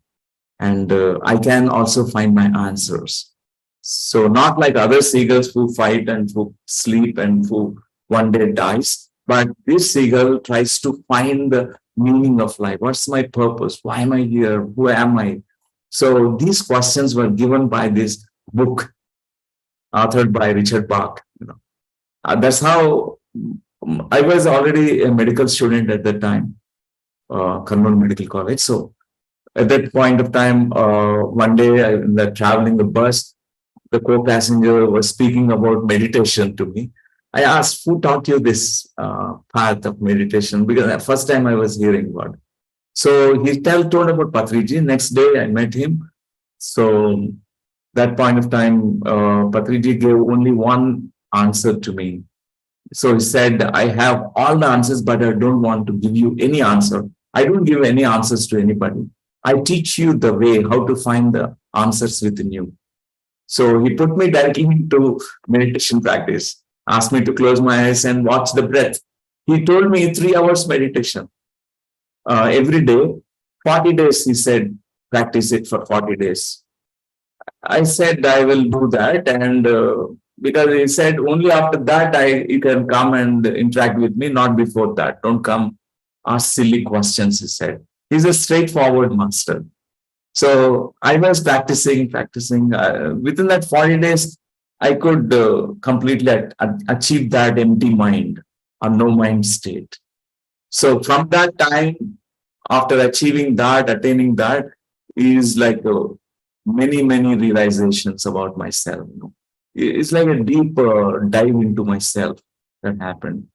and I can also find my answers. So not like other seagulls who fight and who sleep and who one day dies, but this seagull tries to find the meaning of life. What's my purpose? Why am I here? Who am I? So these questions were given by this book authored by Richard Bach. That's how I was already a medical student at that time, Kannur Medical College. So at that point of time, one day in the traveling the bus, the co-passenger was speaking about meditation to me. I asked, who taught you this path of meditation? Because the first time I was hearing about it. So he told about Patriji. Next day I met him. So that point of time, Patriji gave only one answer to me. So he said, I have all the answers, but I don't want to give you any answer. I don't give any answers to anybody. I teach you the way how to find the answers within you. So he put me directly into meditation practice, asked me to close my eyes and watch the breath. He told me 3 hours meditation every day, 40 days, he said, practice it for 40 days. I said, I will do that. And because he said, only after that, you can come and interact with me, not before that. Don't come, ask silly questions, he said. He's a straightforward master. So I was practicing. Within that 40 days, I could completely achieve that empty mind or no mind state. So from that time, after achieving that, attaining that, is like many realizations about myself. It's like a deep dive into myself that happened.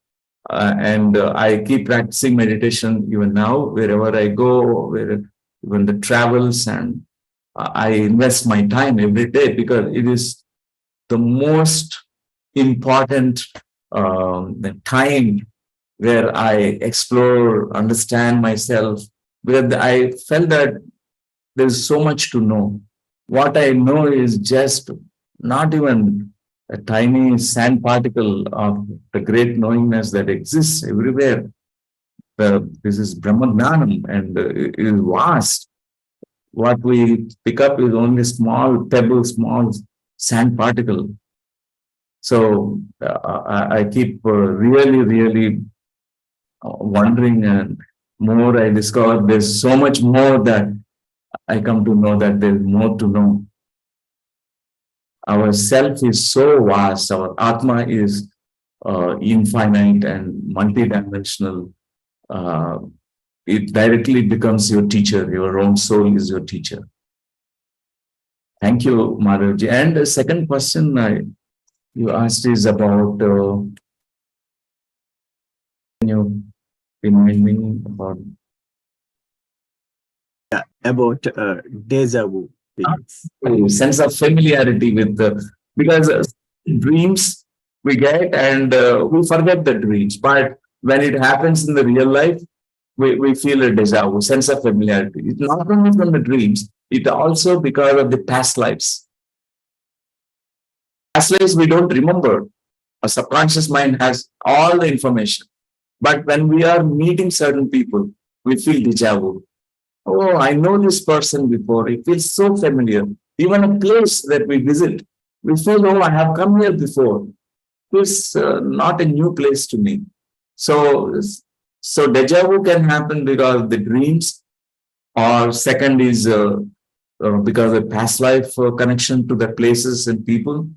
And I keep practicing meditation even now, wherever I go, even the travels, and I invest my time every day because it is the most important time where I explore, understand myself, because I felt that there's so much to know. What I know is just not even a tiny sand particle of the great knowingness that exists everywhere. This is Brahma-Jnanam, and it is vast. What we pick up is only small pebble, small sand particle. So I keep really wondering, and more I discover there's so much more that I come to know that there's more to know. Our self is so vast, our Atma is infinite and multidimensional, it directly becomes your teacher. Your own soul is your teacher. Thank you, Madhavji. And the second question you asked is about, can you remind me about? About deja vu. Sense of familiarity with because dreams we get and we forget the dreams, but when it happens in the real life, we feel a deja vu, sense of familiarity. It's not only from the dreams, it also because of the past lives. Past lives we don't remember. Our subconscious mind has all the information, but when we are meeting certain people, we feel deja vu. Oh, I know this person before. It feels so familiar. Even a place that we visit, we feel, oh, I have come here before. It's not a new place to me. So deja vu can happen because of the dreams, or second is because of past life connection to the places and people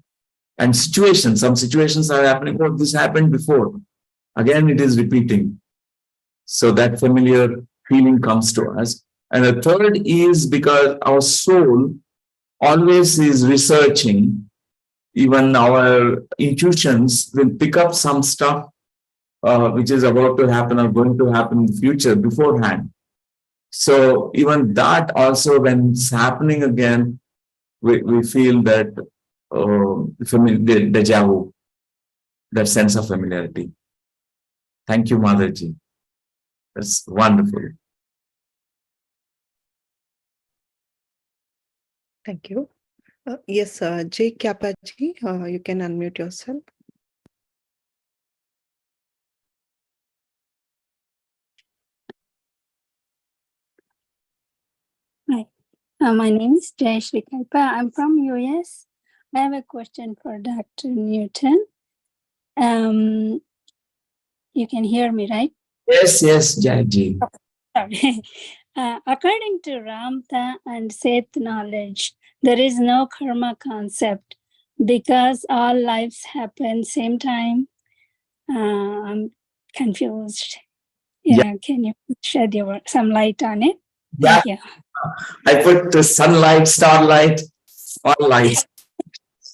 and situations. Some situations are happening. Oh, this happened before. Again, it is repeating. So that familiar feeling comes to us. And the third is because our soul always is researching. Even our intuitions will pick up some stuff which is about to happen or going to happen in the future beforehand. So even that also, when it's happening again, we feel that deja vu, that sense of familiarity. Thank you, Madhaji. That's wonderful. Thank you. Yes, Jay Kyapaji, you can unmute yourself. Hi, my name is Jay Srikalpa. I'm from US. I have a question for Dr. Newton. You can hear me, right? Yes, Jaiji. Sorry. According to Ramtha and Seth knowledge, there is no karma concept because all lives happen same time. I'm confused. Yeah, can you shed some light on it? Yeah. Thank you. I put the sunlight, starlight, all lights.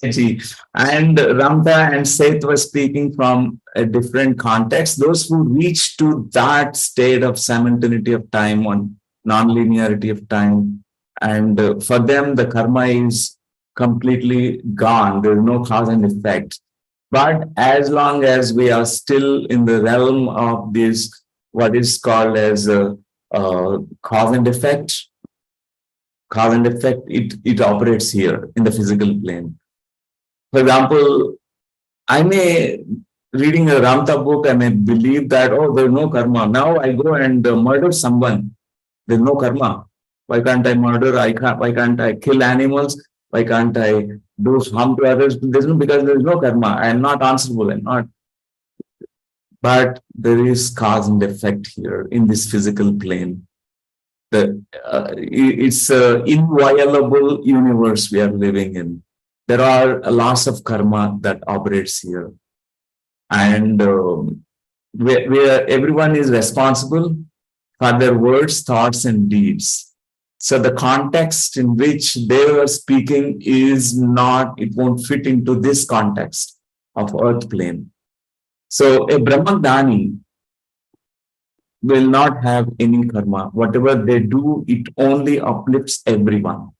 And Ramtha and Seth were speaking from a different context. Those who reach to that state of simultaneity of time, on non-linearity of time, and for them the karma is completely gone. There is no cause and effect. But as long as we are still in the realm of this, what is called as cause and effect, it operates here in the physical plane. For example, I may, reading a Ramtha book, I may believe that, oh, there's no karma. Now I go and murder someone. There's no karma. Why can't I murder? Why can't I kill animals? Why can't I do harm to others? Because there's no karma. I am not answerable. I'm not. But there is cause and effect here in this physical plane. It's an inviolable universe we are living in. There are laws of karma that operates here. And where everyone is responsible for their words, thoughts, and deeds. So the context in which they were speaking is not, it won't fit into this context of earth plane. So a Brahmajnani will not have any karma. Whatever they do, it only uplifts everyone.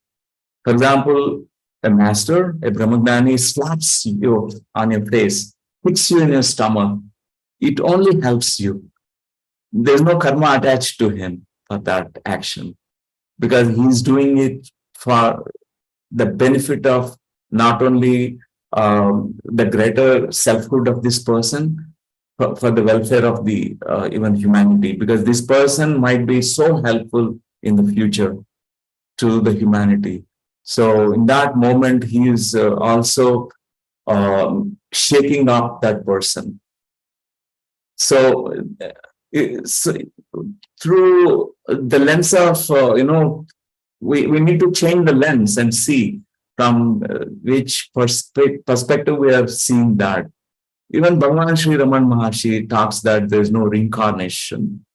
For example, a master, a Brahmajnani slaps you on your face, hits you in your stomach. It only helps you. There's no karma attached to him for that action because he's doing it for the benefit of not only the greater selfhood of this person, for the welfare of the even humanity, because this person might be so helpful in the future to the humanity. So in that moment, he is also shaking up that person. So through the lens of, we need to change the lens and see from which perspective we are seeing that. Even Bhagavan Sri Raman Maharshi talks that there is no reincarnation,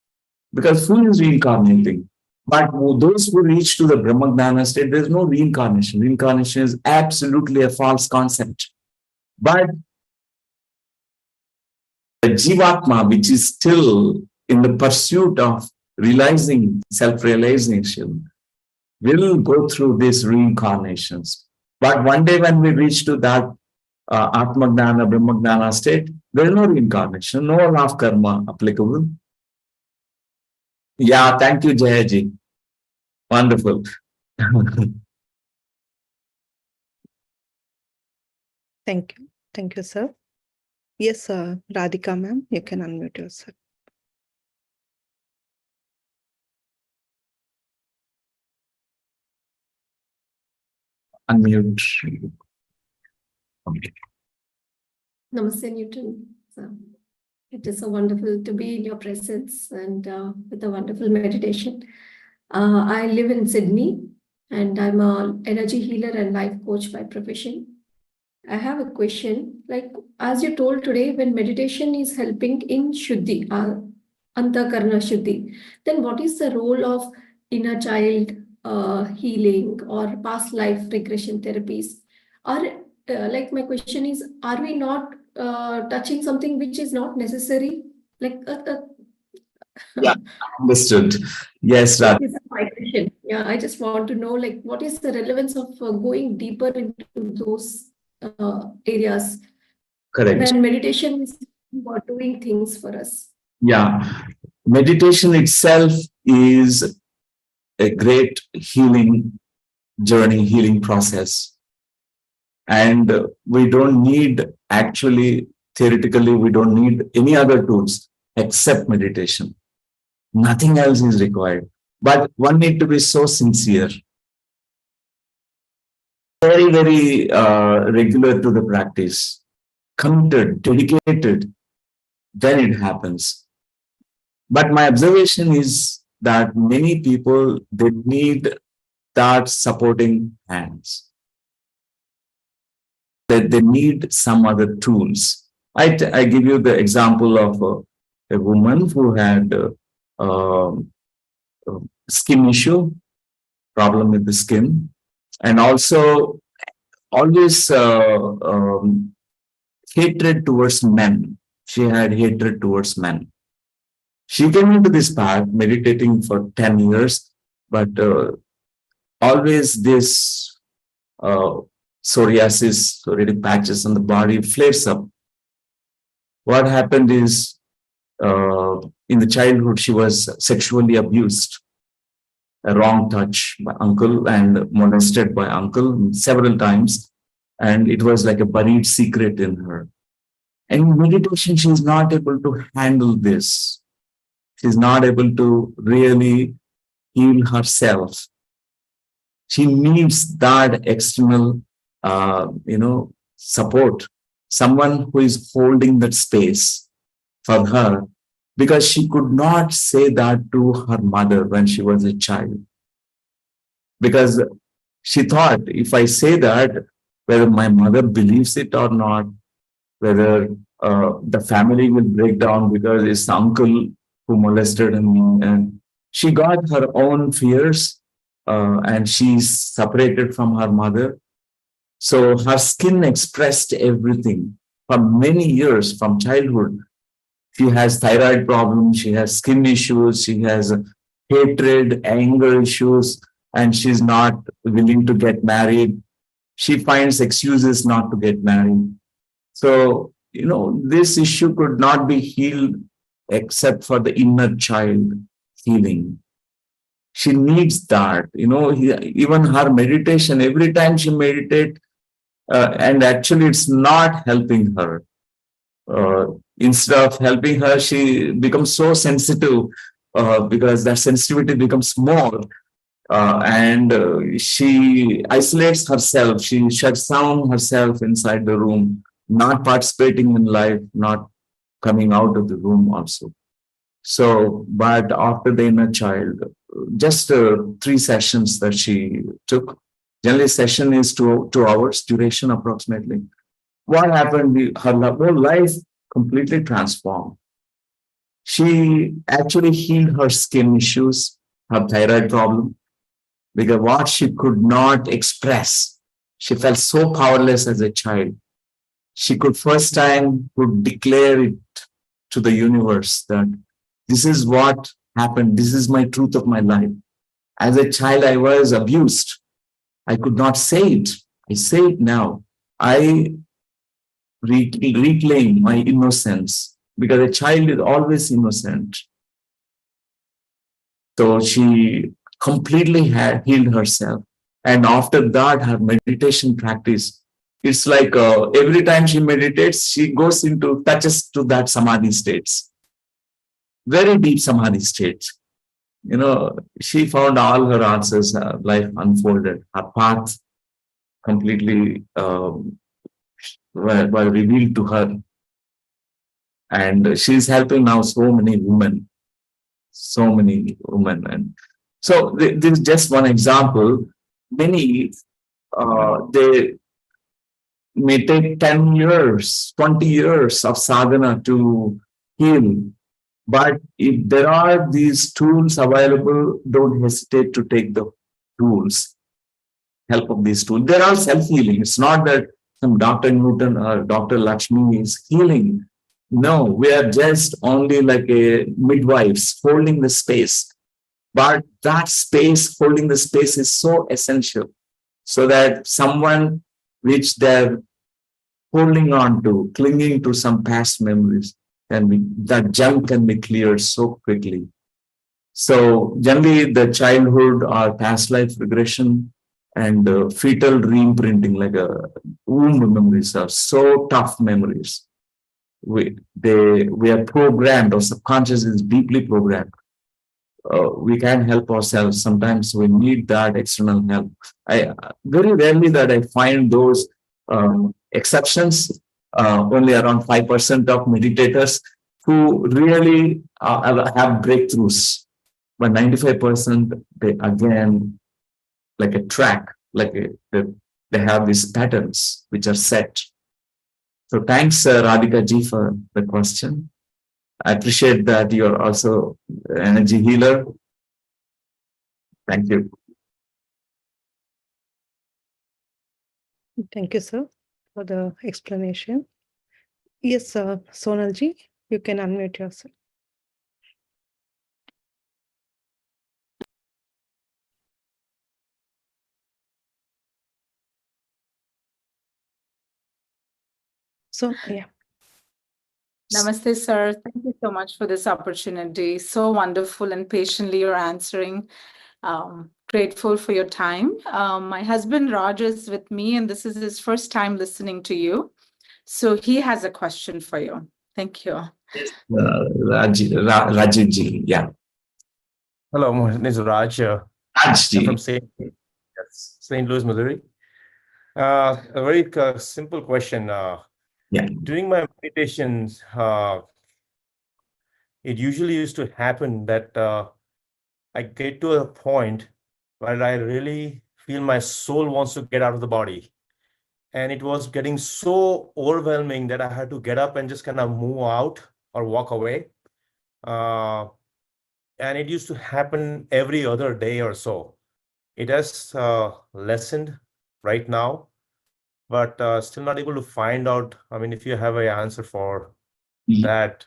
because who is reincarnating? But those who reach to the Brahmagnana state, there is no reincarnation. Reincarnation is absolutely a false concept. But the Jivatma, which is still in the pursuit of realizing self-realization, will go through these reincarnations. But one day when we reach to that Atmagnana, Brahmagnana state, there is no reincarnation, no law of karma applicable. Yeah, thank you, Jayaji. Wonderful. Thank you. Thank you, sir. Yes, Radhika ma'am, you can unmute yourself. Unmute. Okay. Namaste, Newton. So it is so wonderful to be in your presence and with a wonderful meditation. I live in Sydney and I'm an energy healer and life coach by profession. I have a question, like as you told today, when meditation is helping in Shuddhi, Antakarna Shuddhi, then what is the role of inner child healing or past life regression therapies? Or like my question is, are we not touching something which is not necessary? Like Yeah, understood. Yes, that Radha. is my question. Yeah, I just want to know, like, what is the relevance of going deeper into those areas Correct. when meditation is about doing things for us? Yeah, meditation itself is a great healing journey, healing process. And we don't need, actually, theoretically, we don't need any other tools except meditation. Nothing else is required. But one need to be so sincere, very, very regular to the practice, committed, dedicated, then it happens. But my observation is that many people, they need that supporting hands. That they need some other tools. I give you the example of a woman who had skin issue, problem with the skin, and also always hatred towards men. She had hatred towards men. She came into this path meditating for 10 years, but always this psoriasis, psoriatic patches on the body flares up. What happened is, in the childhood, she was sexually abused, a wrong touch by uncle and molested by uncle several times. And it was like a buried secret in her. And in meditation, she is not able to handle this. She's not able to really heal herself. She needs that external, support. Someone who is holding that space for her, because she could not say that to her mother when she was a child. Because she thought, if I say that, whether my mother believes it or not, whether the family will break down because it's the uncle who molested me. And she got her own fears, and she's separated from her mother. So her skin expressed everything for many years from childhood. She has thyroid problems, she has skin issues, she has hatred, anger issues, and she's not willing to get married. She finds excuses not to get married. So, this issue could not be healed except for the inner child healing. She needs that, even her meditation, every time she meditates, and actually it's not helping her. Instead of helping her, she becomes so sensitive, because that sensitivity becomes more. And she isolates herself. She shuts down herself inside the room, not participating in life, not coming out of the room also. So, but after the inner child, just 3 sessions that she took. Generally, session is 2 hours duration approximately. what happened? Her whole life completely transformed. She actually healed her skin issues, her thyroid problem, because what she could not express, she felt so powerless as a child. She could first time could declare it to the universe that this is what happened. This is my truth of my life. As a child, I was abused. I could not say it. I say it now. I reclaim my innocence because a child is always innocent. So she completely had healed herself. And after that, her meditation practice, it's like every time she meditates, she goes into, touches to that samadhi states. Very deep samadhi states. You know, she found all her answers, her life unfolded, her path completely were revealed to her. And she's helping now so many women. And so this is just one example. Many, they may take 10 years, 20 years of sadhana to heal. But if there are these tools available, don't hesitate to take the tools, help of these tools. They are self-healing. It's not that some Dr. Newton or Dr. Lakshmi is healing. No, we are just only like a midwives holding the space. But that space, holding the space is so essential so that someone which they're holding on to, clinging to some past memories, that junk can be cleared so quickly. So generally the childhood or past life regression and fetal re-imprinting, like a womb memories, are so tough memories. We are programmed, or subconscious is deeply programmed. We can't help ourselves. Sometimes we need that external help. Very rarely that I find those exceptions. Only around 5% of meditators who really have breakthroughs, but 95% they again like a track, they have these patterns which are set. So thanks, Radhika ji, for the question. I appreciate that you're also an energy healer. Thank you. Thank you, sir, for the explanation. Yes, Sonal ji, you can unmute yourself. So, yeah. Namaste, sir. Thank you so much for this opportunity. So wonderful and patiently you're answering. Grateful for your time. My husband Raj is with me, and this is his first time listening to you. So he has a question for you. Thank you. Rajiv ji, yeah. Hello, my name is Raj. Raj ji. I'm from St. Louis, Missouri. A very simple question. Yeah. During my meditations, it usually used to happen that I get to a point where I really feel my soul wants to get out of the body. And it was getting so overwhelming that I had to get up and just kind of move out or walk away. And it used to happen every other day or so. It has lessened right now, but still not able to find out. I mean, if you have an answer for that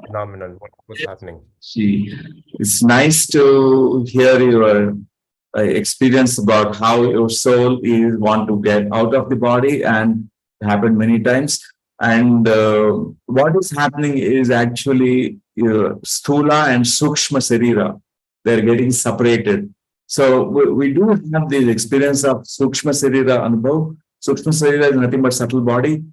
phenomenon, what's happening? See, it's nice to hear your experience about how your soul is want to get out of the body, and it happened many times. And what is happening is actually sthula and sukshma sarira, they're getting separated. So we do have the experience of sukshma sarira anubhav. Sukshma sarira is nothing but subtle body,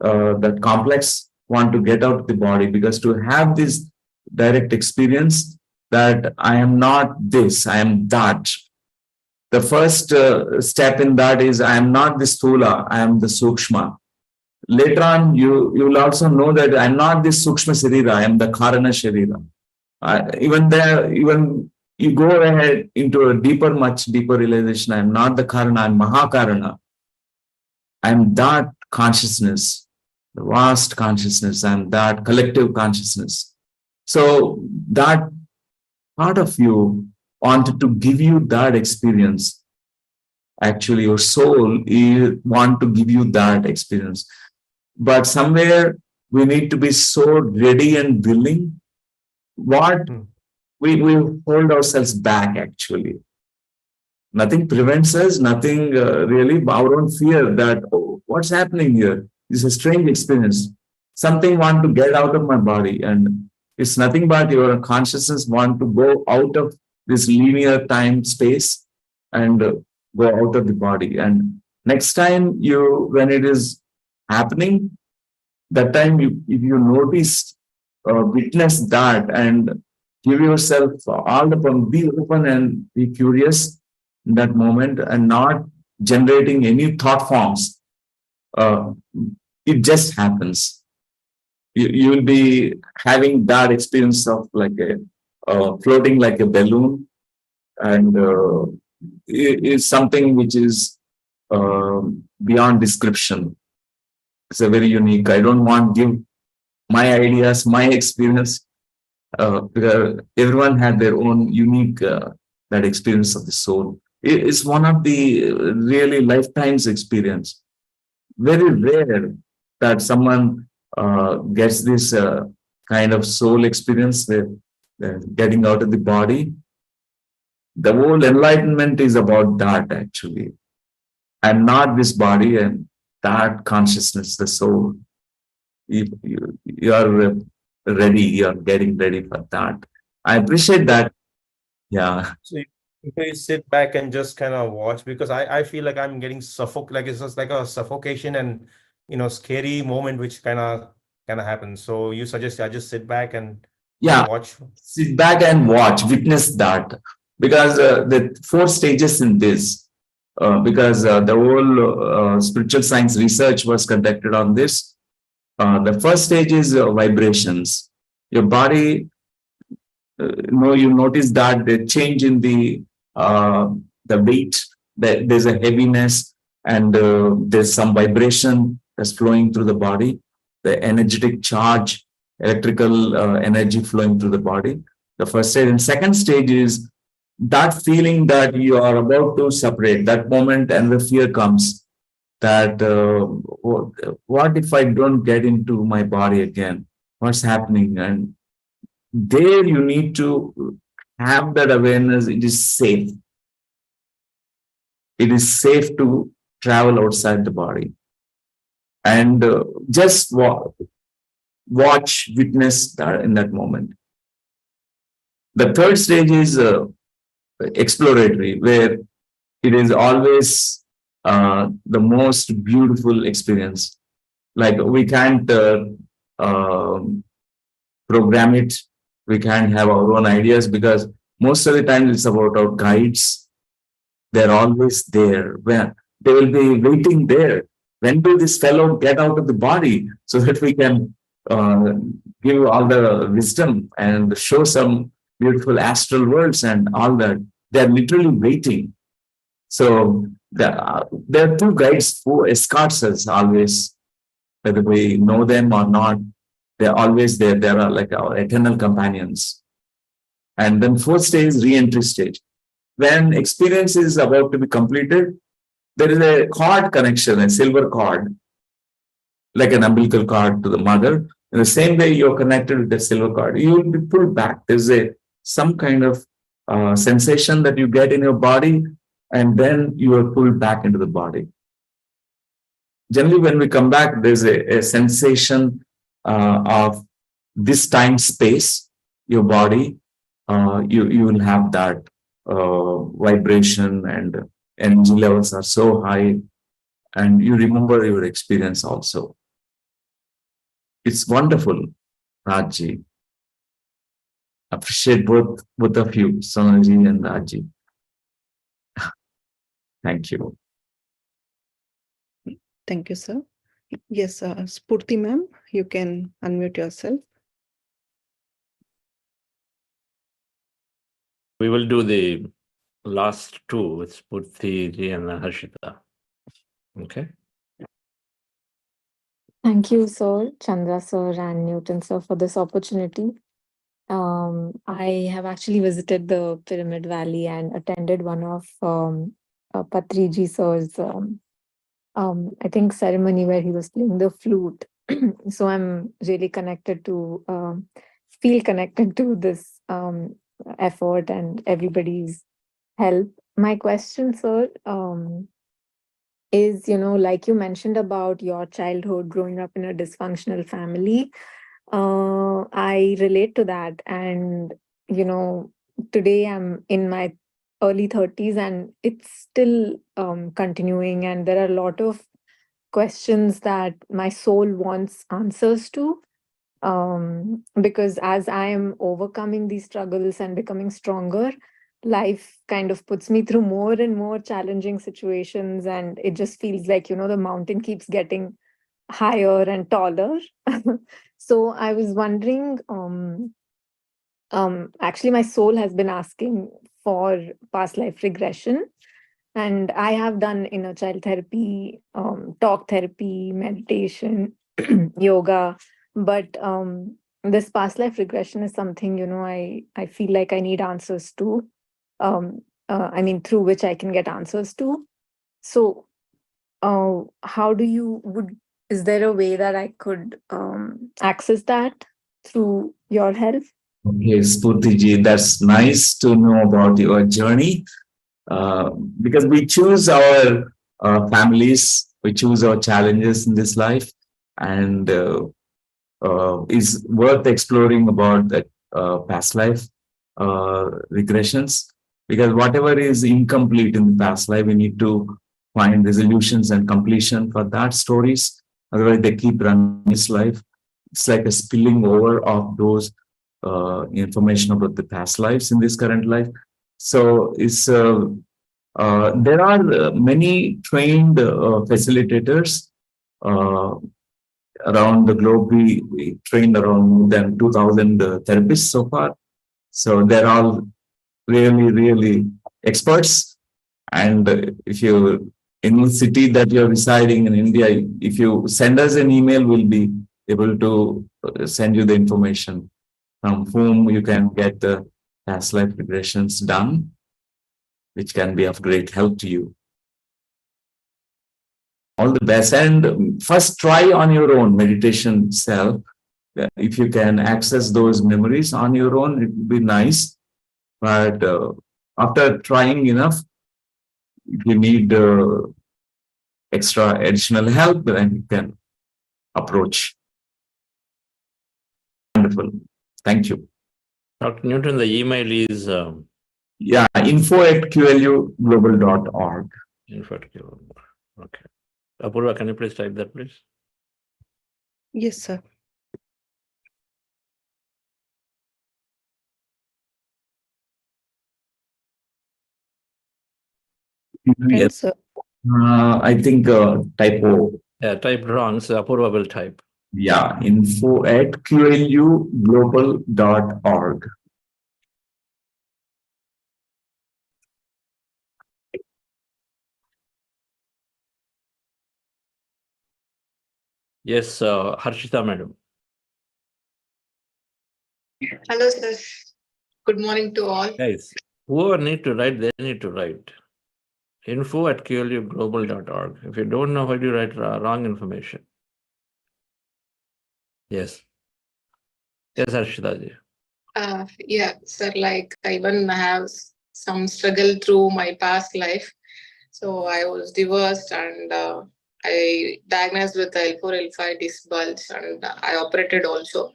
that complex want to get out of the body, because to have this direct experience that I am not this, I am that. The first step in that is I am not the sthula, I am the sukshma. Later on, you will also know that I'm not this sukshma sharira, I am the karana sharira. Even you go ahead into a much deeper realization. I'm not the karana, I'm mahakarana. I'm that consciousness, the vast consciousness and that collective consciousness. So that part of you wanted to give you that experience. Actually, your soul want to give you that experience. But somewhere we need to be so ready and willing. What we hold ourselves back actually. Nothing prevents us, nothing really, our own fear that, oh, what's happening here? It's a strange experience. Something want to get out of my body, and it's nothing but your consciousness want to go out of this linear time space and go out of the body. And next time when it is happening, that time if you notice, witness that and give yourself all the time, be open and be curious in that moment and not generating any thought forms. It just happens. You will be having that experience of like floating like a balloon, and it is something which is beyond description. It's a very unique. I don't want to give my ideas, my experience, because everyone had their own unique that experience of the soul. It's one of the really lifetime's experience. Very rare that someone gets this kind of soul experience with getting out of the body. The whole enlightenment is about that actually, and not this body and that consciousness, the soul. You are ready, you are getting ready for that. I appreciate that. Yeah. So you sit back and just kind of watch, because I feel like I'm getting suffocated, like it's just like a suffocation and scary moment which kind of happens. So you suggest I just sit back and watch? Sit back and watch, witness that, because the 4 stages in this, because the whole spiritual science research was conducted on this. The first stage is vibrations. Your body, you notice that the change in the weight, there's a heaviness, and there's some vibration that's flowing through the body, the energetic charge, electrical energy flowing through the body. The first stage. And second stage is that feeling that you are about to separate, that moment, and the fear comes that what if I don't get into my body again? What's happening? And there you need to have that awareness. It is safe. It is safe to travel outside the body. And just watch, witness that in that moment. The third stage is exploratory, where it is always the most beautiful experience. Like we can't program it. We can't have our own ideas, because most of the time it's about our guides. They're always there. When they will be waiting there. When will this fellow get out of the body, so that we can give all the wisdom and show some beautiful astral worlds and all that. They're literally waiting. So there are 2 guides who escorts us always, whether we know them or not. They're always there. They are like our eternal companions. And then 4th stage is re-entry stage. When experience is about to be completed, there is a cord connection, a silver cord, like an umbilical cord to the mother. In the same way you're connected with the silver cord, you will be pulled back. There's some kind of sensation that you get in your body, and then you are pulled back into the body. Generally, when we come back, there's a sensation of this time space, your body, you will have that vibration, and energy levels are so high, and you remember your experience also. It's wonderful, Rajji. Appreciate both of you, Sonalji and Rajji. Thank you. Thank you, sir. Yes, Spurti ma'am, you can unmute yourself. We will do the last 2 with Spurti ji and Harshita. Okay. Thank you, sir, Chandra sir, and Newton sir, for this opportunity. I have actually visited the Pyramid Valley and attended one of Patriji sir's, I think, ceremony where he was playing the flute. So I'm really connected to, feel connected to this effort and everybody's help. My question, sir, is, like you mentioned about your childhood growing up in a dysfunctional family. I relate to that. And, today I'm in my early 30s and it's still continuing. And there are a lot of questions that my soul wants answers to. Because as I am overcoming these struggles and becoming stronger, life kind of puts me through more and more challenging situations. And it just feels like, the mountain keeps getting higher and taller. So I was wondering, actually, my soul has been asking for past life regression. And I have done inner child therapy, talk therapy, meditation, yoga. But this past life regression is something, I feel like I need answers to. Through which I can get answers to. So how is there a way that I could access that through your help? Okay, Spurtiji, that's nice to know about your journey. Because we choose our families, we choose our challenges in this life, and is worth exploring about that past life regressions. Because whatever is incomplete in the past life, we need to find resolutions and completion for that stories. Otherwise, they keep running this life. It's like a spilling over of those information about the past lives in this current life. So it's there are many trained facilitators around the globe. We trained around more than 2,000 therapists so far. So they're all really, really experts. And if you in the city that you're residing in India, if you send us an email, we'll be able to send you the information from whom you can get the past life regressions done, which can be of great help to you. All the best. And first try on your own meditation self. If you can access those memories on your own, it would be nice. But after trying enough, if you need extra additional help, then you can approach. Wonderful. Thank you. Dr. Newton, the email is info@qluglobal.org. info@qlu. Okay. Apurva, can you please type that, please? Yes, sir. Yes. I think typo. Yeah, typed wrong, so Apurva will type. Yeah, info@qluglobal.org. Yes, Harshita madam. Hello, sir. Good morning to all. Guys, whoever need to write, they need to write. info@qluglobal.org. If you don't know, why do you write wrong information? Yes. Yes, Harshita ji. Yeah, sir, like I even have some struggle through my past life. So I was divorced and I diagnosed with L4, L5 disc bulge and I operated also.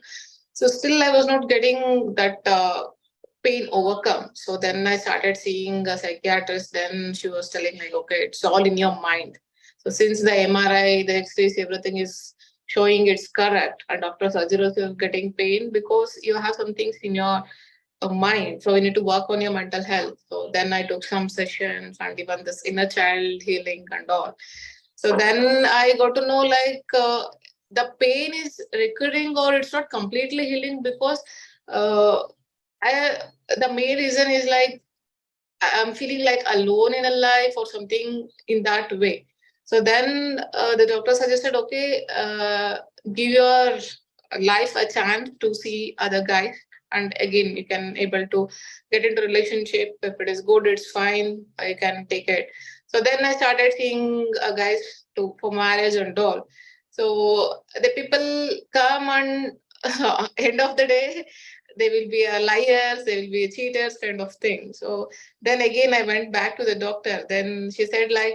So still I was not getting that pain overcome. So then I started seeing a psychiatrist. Then she was telling like, okay, it's all in your mind. So since the MRI, the X-rays, everything is showing it's correct, and after surgery also getting pain because you have some things in your mind. So you need to work on your mental health. So then I took some sessions and even this inner child healing and all. So then I got to know like the pain is recurring or it's not completely healing because the main reason is like I'm feeling like alone in a life or something in that way. So then the doctor suggested, okay, give your life a chance to see other guys. And again, you can able to get into relationship. If it is good, it's fine. You can take it. So then I started seeing guys for marriage and all. So the people come and end of the day, they will be liars, they will be cheaters, kind of thing. So then again, I went back to the doctor. Then she said like,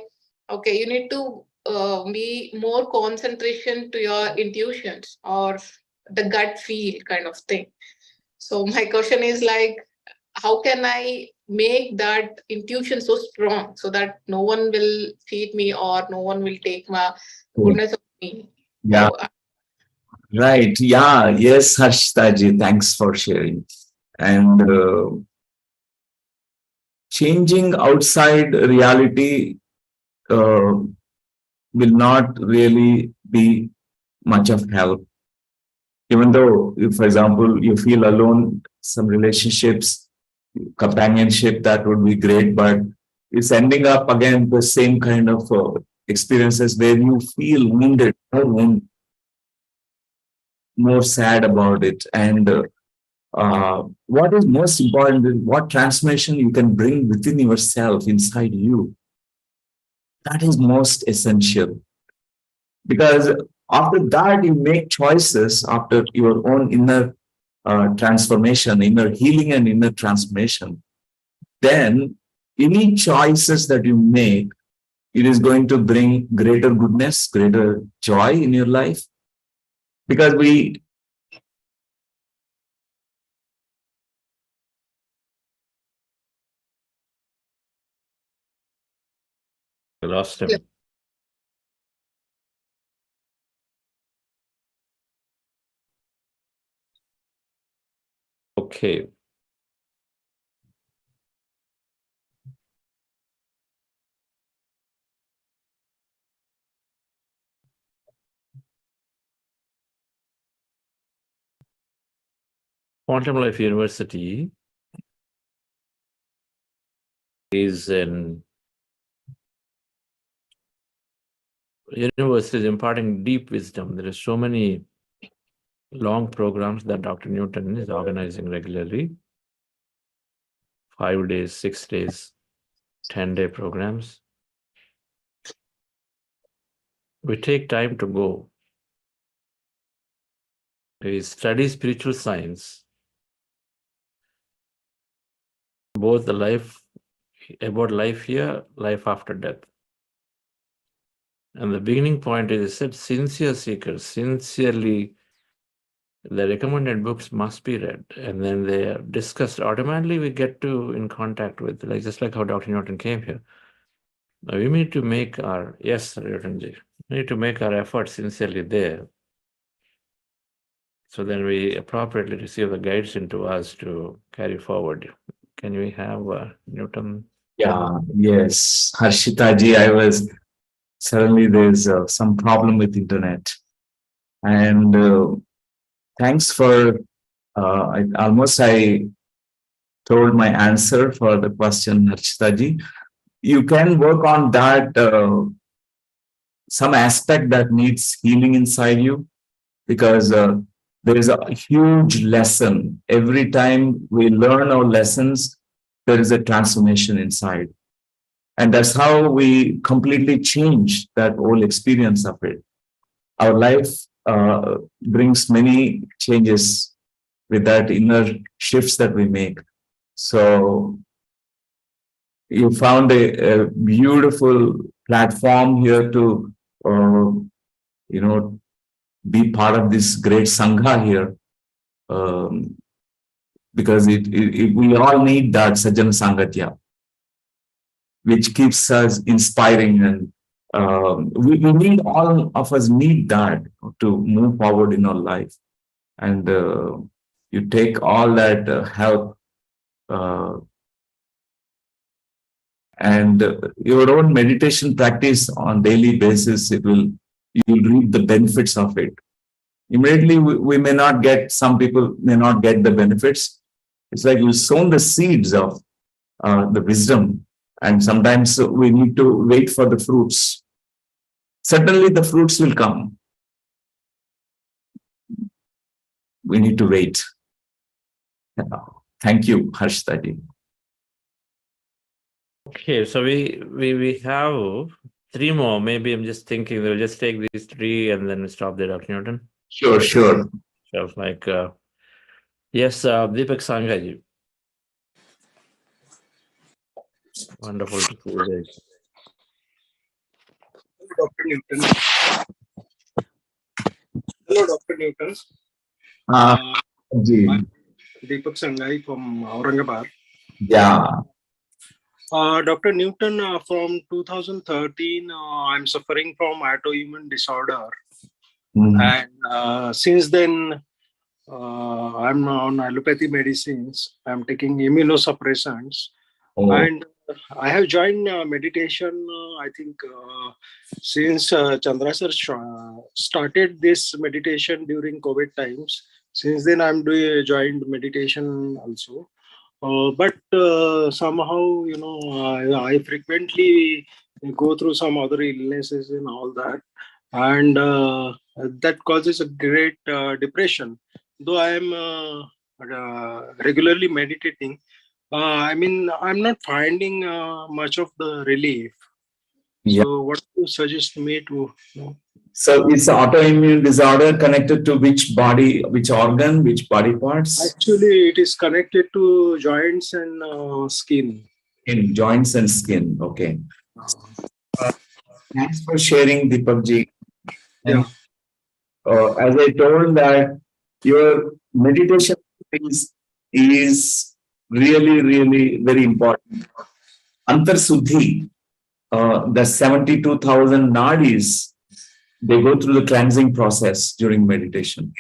okay, you need to be more concentration to your intuitions or the gut feel kind of thing. So my question is like, how can I make that intuition so strong so that no one will cheat me or no one will take my goodness of me? Yeah, So, right. Yeah, yes, Harshitaji, thanks for sharing. And changing outside reality will not really be much of help. Even though, if, for example, you feel alone, some relationships, companionship, that would be great, but it's ending up again the same kind of experiences where you feel wounded, more sad about it. And what is most important is what transformation you can bring within yourself, inside you. That is most essential. Because after that, you make choices after your own inner transformation, inner healing and inner transformation. Then any choices that you make, it is going to bring greater goodness, greater joy in your life. Because we lost him. Okay. Quantum Life University is an university imparting deep wisdom. There are so many long programs that Dr. Newton is organizing regularly. 5 days, 6 days, 10-day programs. We take time to go. We study spiritual science, both the life, about life here, life after death. And the beginning point is, I said, sincere seekers, sincerely, the recommended books must be read, and then they are discussed. Automatically, we get to in contact with, like just like how Dr. Newton came here. Now we need to make our, yes, Newtonji, we need to make our effort sincerely there. So then we appropriately receive the guides into us to carry forward. Can we have Newton? Yeah, yes. Harshitaji, I was, suddenly there's some problem with internet. And thanks for, I told my answer for the question, Harshitaji. You can work on that, some aspect that needs healing inside you, because there is a huge lesson. Every time we learn our lessons, there is a transformation inside. And that's how we completely change that whole experience of it. Our life brings many changes with that inner shifts that we make. So you found a beautiful platform here to, be part of this great Sangha here. Because we all need that Sajjana Sangatya, which keeps us inspiring, and we need, all of us need that to move forward in our life. And you take all that help and your own meditation practice on daily basis, you'll reap the benefits of it. Immediately we may not get, some people may not get the benefits. It's like you've sown the seeds of the wisdom, and sometimes we need to wait for the fruits. certainly the fruits will come. We need to wait. Thank you, Harshitaji. Okay, so we have three more. Maybe I'm just thinking we'll just take these three and then we stop there, Dr. Newton. Sure. So like, yes, Deepak Sangaji. Wonderful to see you. Dr. Newton. Hello, Dr. Newton. Deepak Sangai from Aurangabad. Yeah. Dr. Newton, from 2013, I'm suffering from autoimmune disorder. And since then, I'm on allopathy medicines. I'm taking immunosuppressants. And I have joined meditation, I think, since Chandra sir started this meditation during COVID times. Since then, I'm joined meditation also. But somehow, I frequently go through some other illnesses and all that. And that causes a great depression. Though I am regularly meditating, I'm not finding much of the relief. Yeah. So what do you suggest me to know? So it's autoimmune disorder connected to which body, which organ, which body parts? Actually, it is connected to joints and skin. In joints and skin. Okay. Thanks for sharing, Deepakji. Yeah. As I told that your meditation is really, really very important. Antar-Suddhi, the 72,000 nadis, they go through the cleansing process during meditation.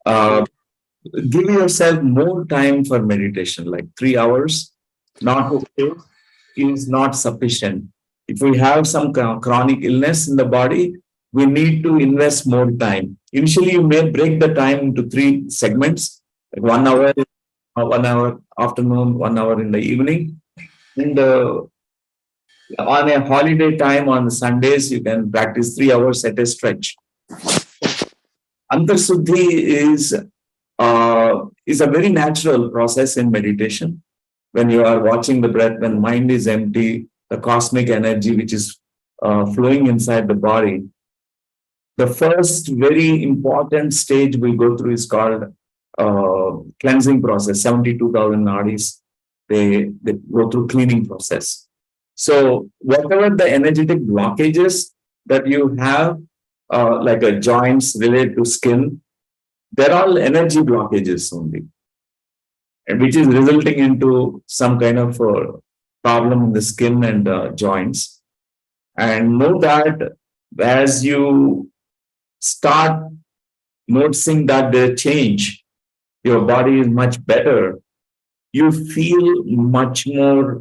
Give yourself more time for meditation, like 3 hours, not okay, is not sufficient. If we have some chronic illness in the body, we need to invest more time. Initially, you may break the time into 3 segments, like 1 hour, 1 hour afternoon, 1 hour in the evening. And on a holiday time on Sundays, you can practice 3 hours at a stretch. Antar-Suddhi is a very natural process in meditation. When you are watching the breath, when mind is empty, the cosmic energy which is flowing inside the body. The first very important stage we go through is called cleansing process. 72,000 nadis, they go through cleaning process. So whatever the energetic blockages that you have, like joints related to skin, they're all energy blockages only, and which is resulting into some kind of problem in the skin and joints. And know that as you start noticing that the change, your body is much better, you feel much more,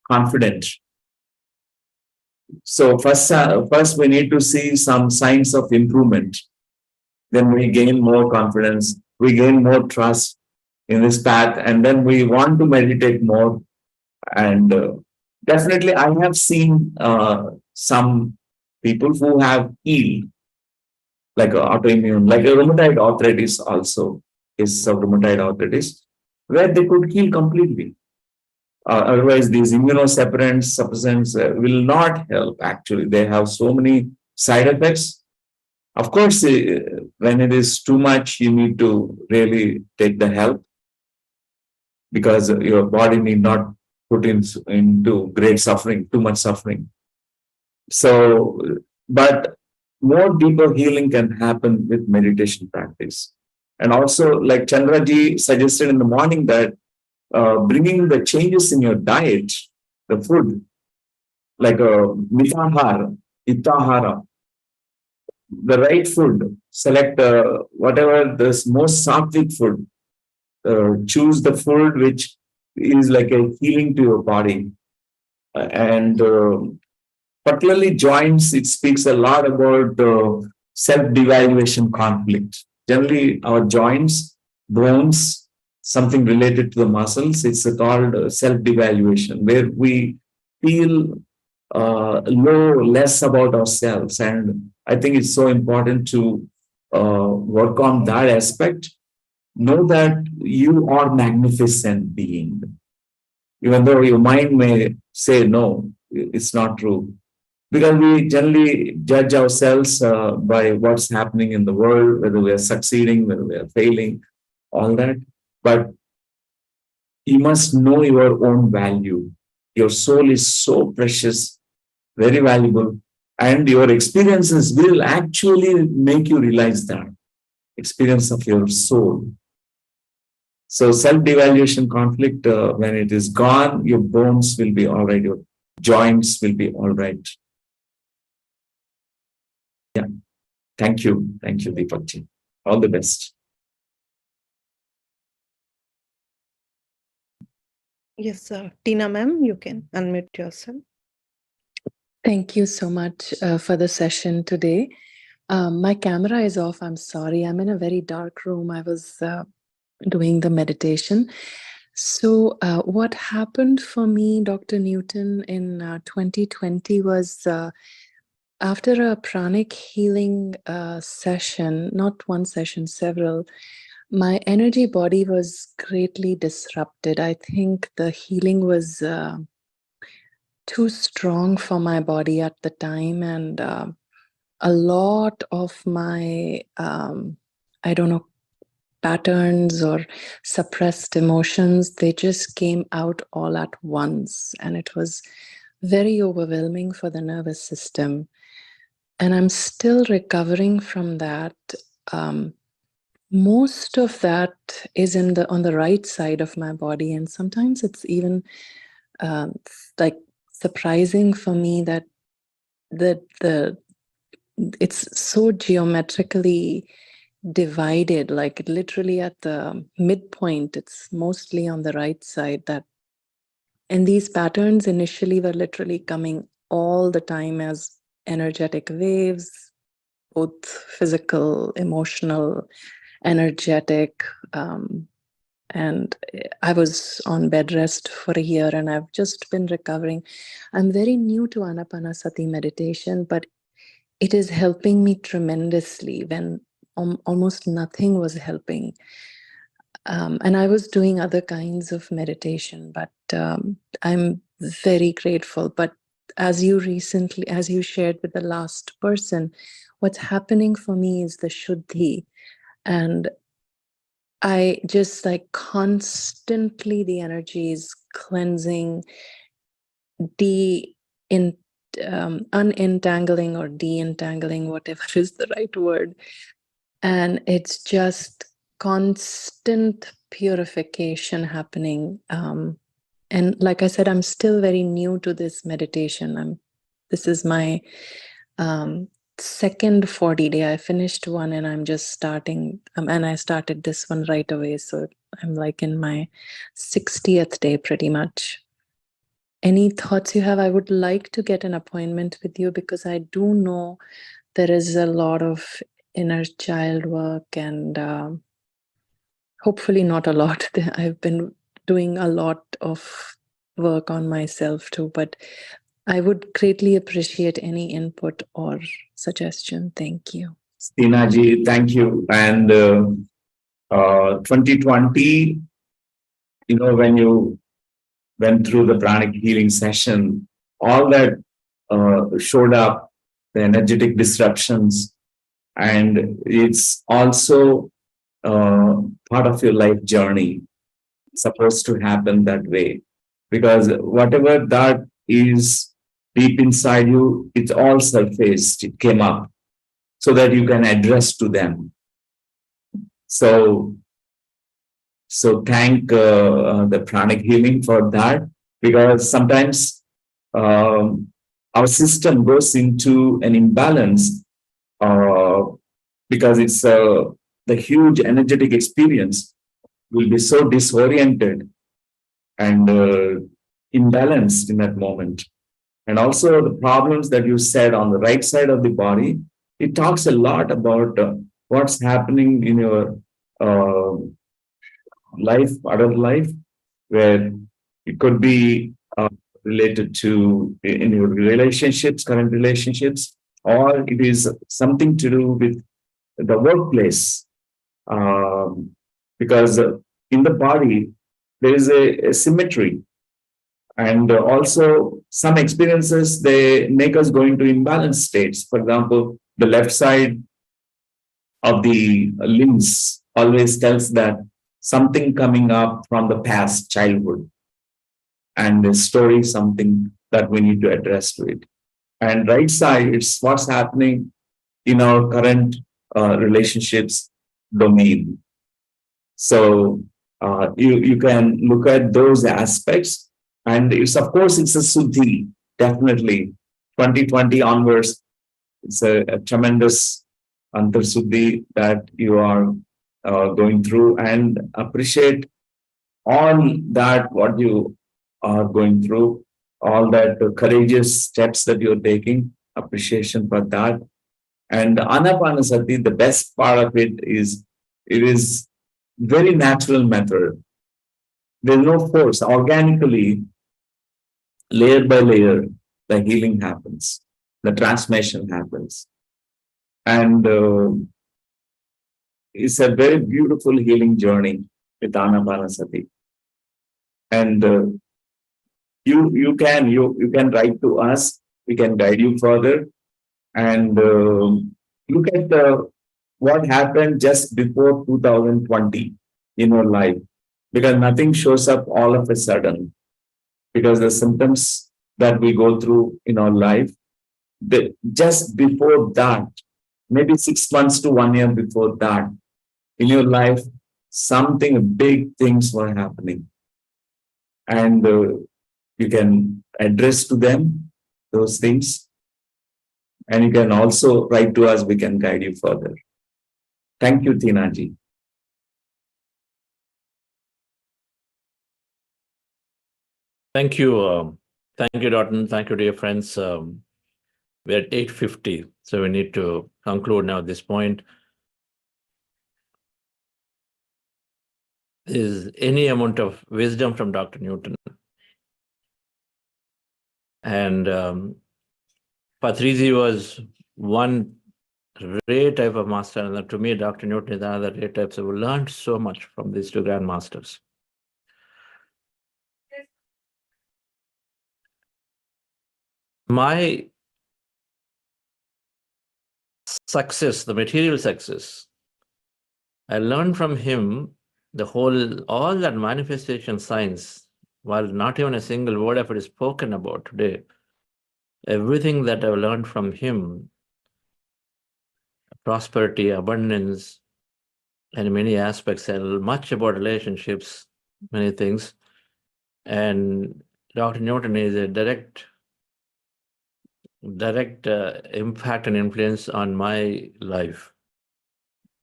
confident. So first we need to see some signs of improvement. Then we gain more confidence, we gain more trust in this path, and then we want to meditate more. And definitely, I have seen some people who have healed, like autoimmune, like a rheumatoid arthritis also is rheumatoid arthritis, where they could heal completely. Otherwise, these immunosuppressants will not help. Actually, they have so many side effects. Of course, when it is too much, you need to really take the help, because your body need not put into great suffering, too much suffering. So, but more deeper healing can happen with meditation practice. And also, like Chandraji suggested in the morning, that bringing the changes in your diet, the food, like mitahara, itahara, the right food, select whatever the most sattvic food, choose the food which is like a healing to your body. And particularly joints, it speaks a lot about the self-devaluation conflict. Generally, our joints, bones, something related to the muscles, it's called self-devaluation, where we feel know less about ourselves. And I think it's so important to work on that aspect. Know that you are magnificent being, even though your mind may say no, it's not true. Because we generally judge ourselves by what's happening in the world, whether we are succeeding, whether we are failing, all that. But you must know your own value. Your soul is so precious, very valuable, and your experiences will actually make you realize that experience of your soul. So self-devaluation conflict, when it is gone, your bones will be all right, your joints will be all right. Yeah. Thank you. Thank you, Deepakji. All the best. Yes, sir. Tina ma'am, you can unmute yourself. Thank you so much for the session today. My camera is off. I'm sorry. I'm in a very dark room. I was doing the meditation. So what happened for me, Dr. Newton, in 2020 was after a pranic healing session, not one session, several, my energy body was greatly disrupted. I think the healing was too strong for my body at the time, and a lot of my I don't know, patterns or suppressed emotions, they just came out all at once, and it was very overwhelming for the nervous system. And I'm still recovering from that. Most of that is on the right side of my body, and sometimes it's even like surprising for me that it's so geometrically divided, like literally at the midpoint, it's mostly on the right side. And these patterns initially were literally coming all the time as energetic waves, both physical, emotional, energetic. And I was on bed rest for a year, and I've just been recovering. I'm very new to Ana-Pana-Sati meditation, but it is helping me tremendously when almost nothing was helping. And I was doing other kinds of meditation, but I'm very grateful. But as you shared with the last person, what's happening for me is the Shuddhi. And I just like constantly, the energy is cleansing, unentangling or de-entangling, whatever is the right word. And it's just constant purification happening. And like I said, I'm still very new to this meditation. This is my second 40 day. I finished one and I'm just starting, and I started this one right away. So I'm like in my 60th day pretty much. Any thoughts you have? I would like to get an appointment with you because I do know there is a lot of inner child work, and hopefully not a lot. I've been doing a lot of work on myself too, but I would greatly appreciate any input or suggestion. Thank you. Tinaji, thank you. And 2020, when you went through the pranic healing session, all that showed up, the energetic disruptions, and it's also part of your life journey. It's supposed to happen that way, because whatever that is deep inside you, it's all surfaced, it came up, so that you can address to them. So thank the pranic healing for that, because sometimes our system goes into an imbalance because it's the huge energetic experience will be so disoriented and imbalanced in that moment. And also the problems that you said on the right side of the body, it talks a lot about what's happening in your life, adult life, where it could be related to in your relationships, current relationships, or it is something to do with the workplace. Because in the body, there is a symmetry. And also some experiences, they make us go into imbalanced states. For example, the left side of the limbs always tells that something coming up from the past childhood, and the story something that we need to address to it. And right side, it's what's happening in our current relationships domain. So you can look at those aspects, and it's, of course, it's a suddhi, definitely. 2020 onwards, it's a tremendous antarsuddhi that you are going through, and appreciate all that what you are going through, all that courageous steps that you're taking, appreciation for that. And Ana-Pana-Sati, the best part of it is very natural method. There's no force. Organically, layer by layer, the healing happens, the transformation happens. And it's a very beautiful healing journey with Ana-Pana-Sati. And you can write to us, we can guide you further, and look at what happened just before 2020 in your life, because nothing shows up all of a sudden, because the symptoms that we go through in our life, just before that, maybe 6 months to 1 year before that, in your life, something big things were happening, and you can address to them those things, and you can also write to us, we can guide you further. Thank you, Tinaji. Thank you. Thank you, Dotton. Thank you, dear friends. We're at 8:50, so we need to conclude now at this point. Is any amount of wisdom from Dr. Newton. And Patriji was one rare type of master, and to me, Dr. Newton is another rare type. So we learned so much from these two grand masters. My success, the material success, I learned from him all that manifestation science, while not even a single word of it is spoken about today. Everything that I've learned from him, prosperity, abundance, and many aspects, and much about relationships, many things. And Dr. Newton is a direct impact and influence on my life.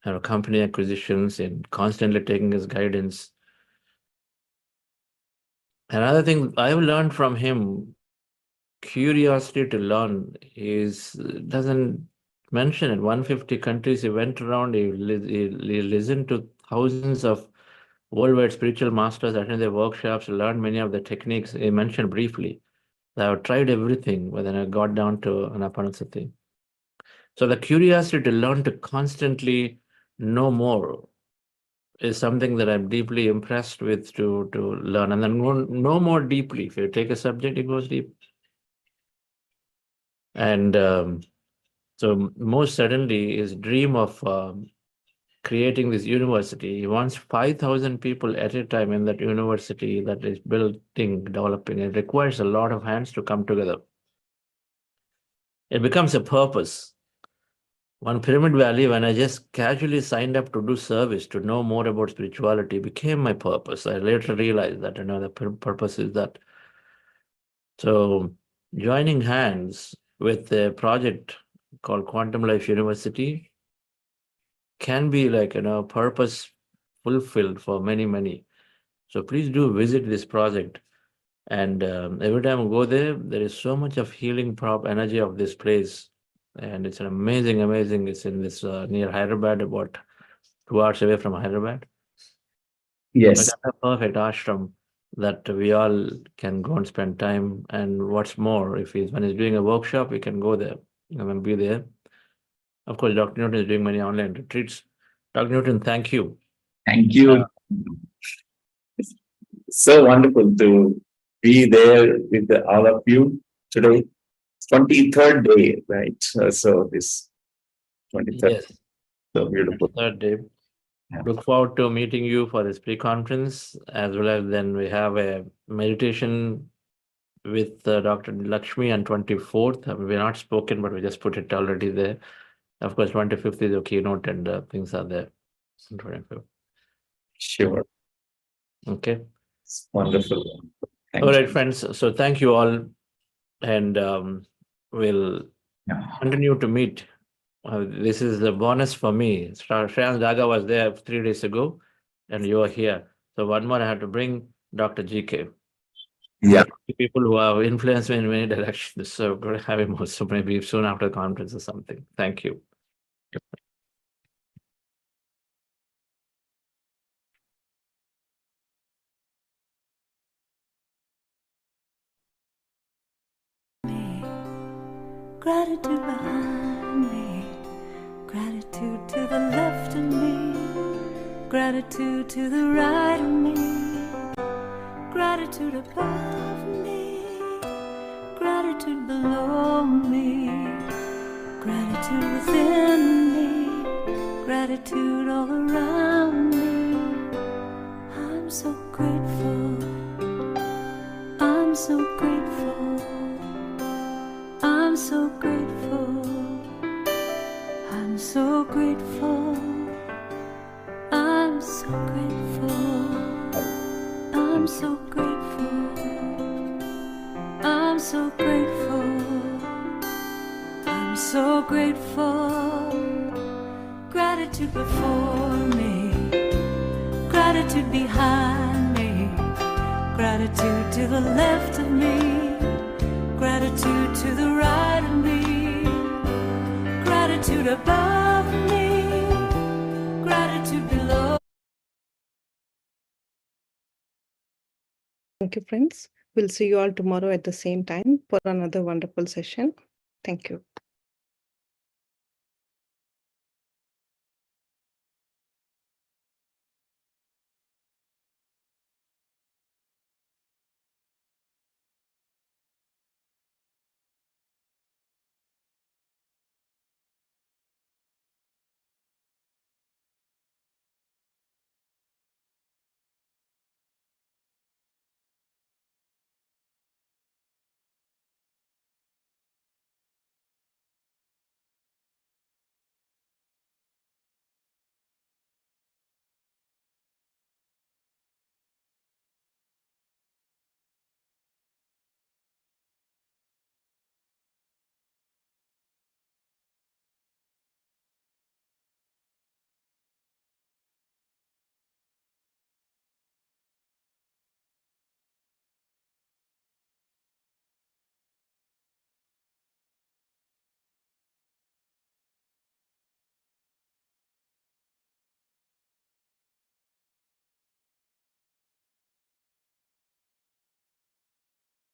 Our company acquisitions and constantly taking his guidance. Another thing I've learned from him, curiosity to learn, doesn't mention it. 150 countries he went around, he listened to thousands of worldwide spiritual masters, attended their workshops, learned many of the techniques he mentioned briefly. I've tried everything, but then I got down to Ana-Pana-Sati. So the curiosity to learn, to constantly know more, is something that I'm deeply impressed with to learn. And then know more deeply. If you take a subject, it goes deep. And so most certainly his dream of creating this university, he wants 5,000 people at a time in that university that is building, developing. It requires a lot of hands to come together. It becomes a purpose. One Pyramid Valley, when I just casually signed up to do service, to know more about spirituality, became my purpose. I later realized that the purpose is that. So joining hands with a project called Quantum Life University can be like, purpose fulfilled for many, many. So please do visit this project. And every time I go there, there is so much of healing energy of this place. And it's an amazing, it's in this near Hyderabad, about 2 hours away from Hyderabad. Yes. A perfect ashram that we all can go and spend time. And what's more, when he's doing a workshop, we can go there and be there. Of course, Dr. Newton is doing many online retreats. Dr. Newton, thank you. Thank you. It's so wonderful to be there with all of you today. 23rd day, right? So this 23rd. Yes. So beautiful. Third day. Yeah. Look forward to meeting you for this pre-conference, as well as then we have a meditation with Dr. Lakshmi on 24th. We're not spoken, but we just put it already there. Of course, 25th is a keynote and things are there. 25th. Sure. Okay. It's wonderful. All right, friends. So thank you all. And we'll continue to meet. This is the bonus for me. Shreyans Daga was there 3 days ago, and you are here. So one more, I have to bring Dr. GK. Yeah. People who have influenced me in many directions. So going to have him also maybe soon after the conference or something. Thank you. Gratitude behind me, gratitude to the left of me, gratitude to the right of me, gratitude above me, gratitude below me, gratitude within me, gratitude all around me. I'm so grateful, I'm so grateful. I'm so grateful, I'm so grateful, I'm so grateful, I'm so grateful, I'm so grateful, I'm so grateful. Gratitude before me, gratitude behind me, gratitude to the left of me, gratitude to the right of me, gratitude above me, gratitude below. Thank you, friends. We'll see you all tomorrow at the same time for another wonderful session. Thank you.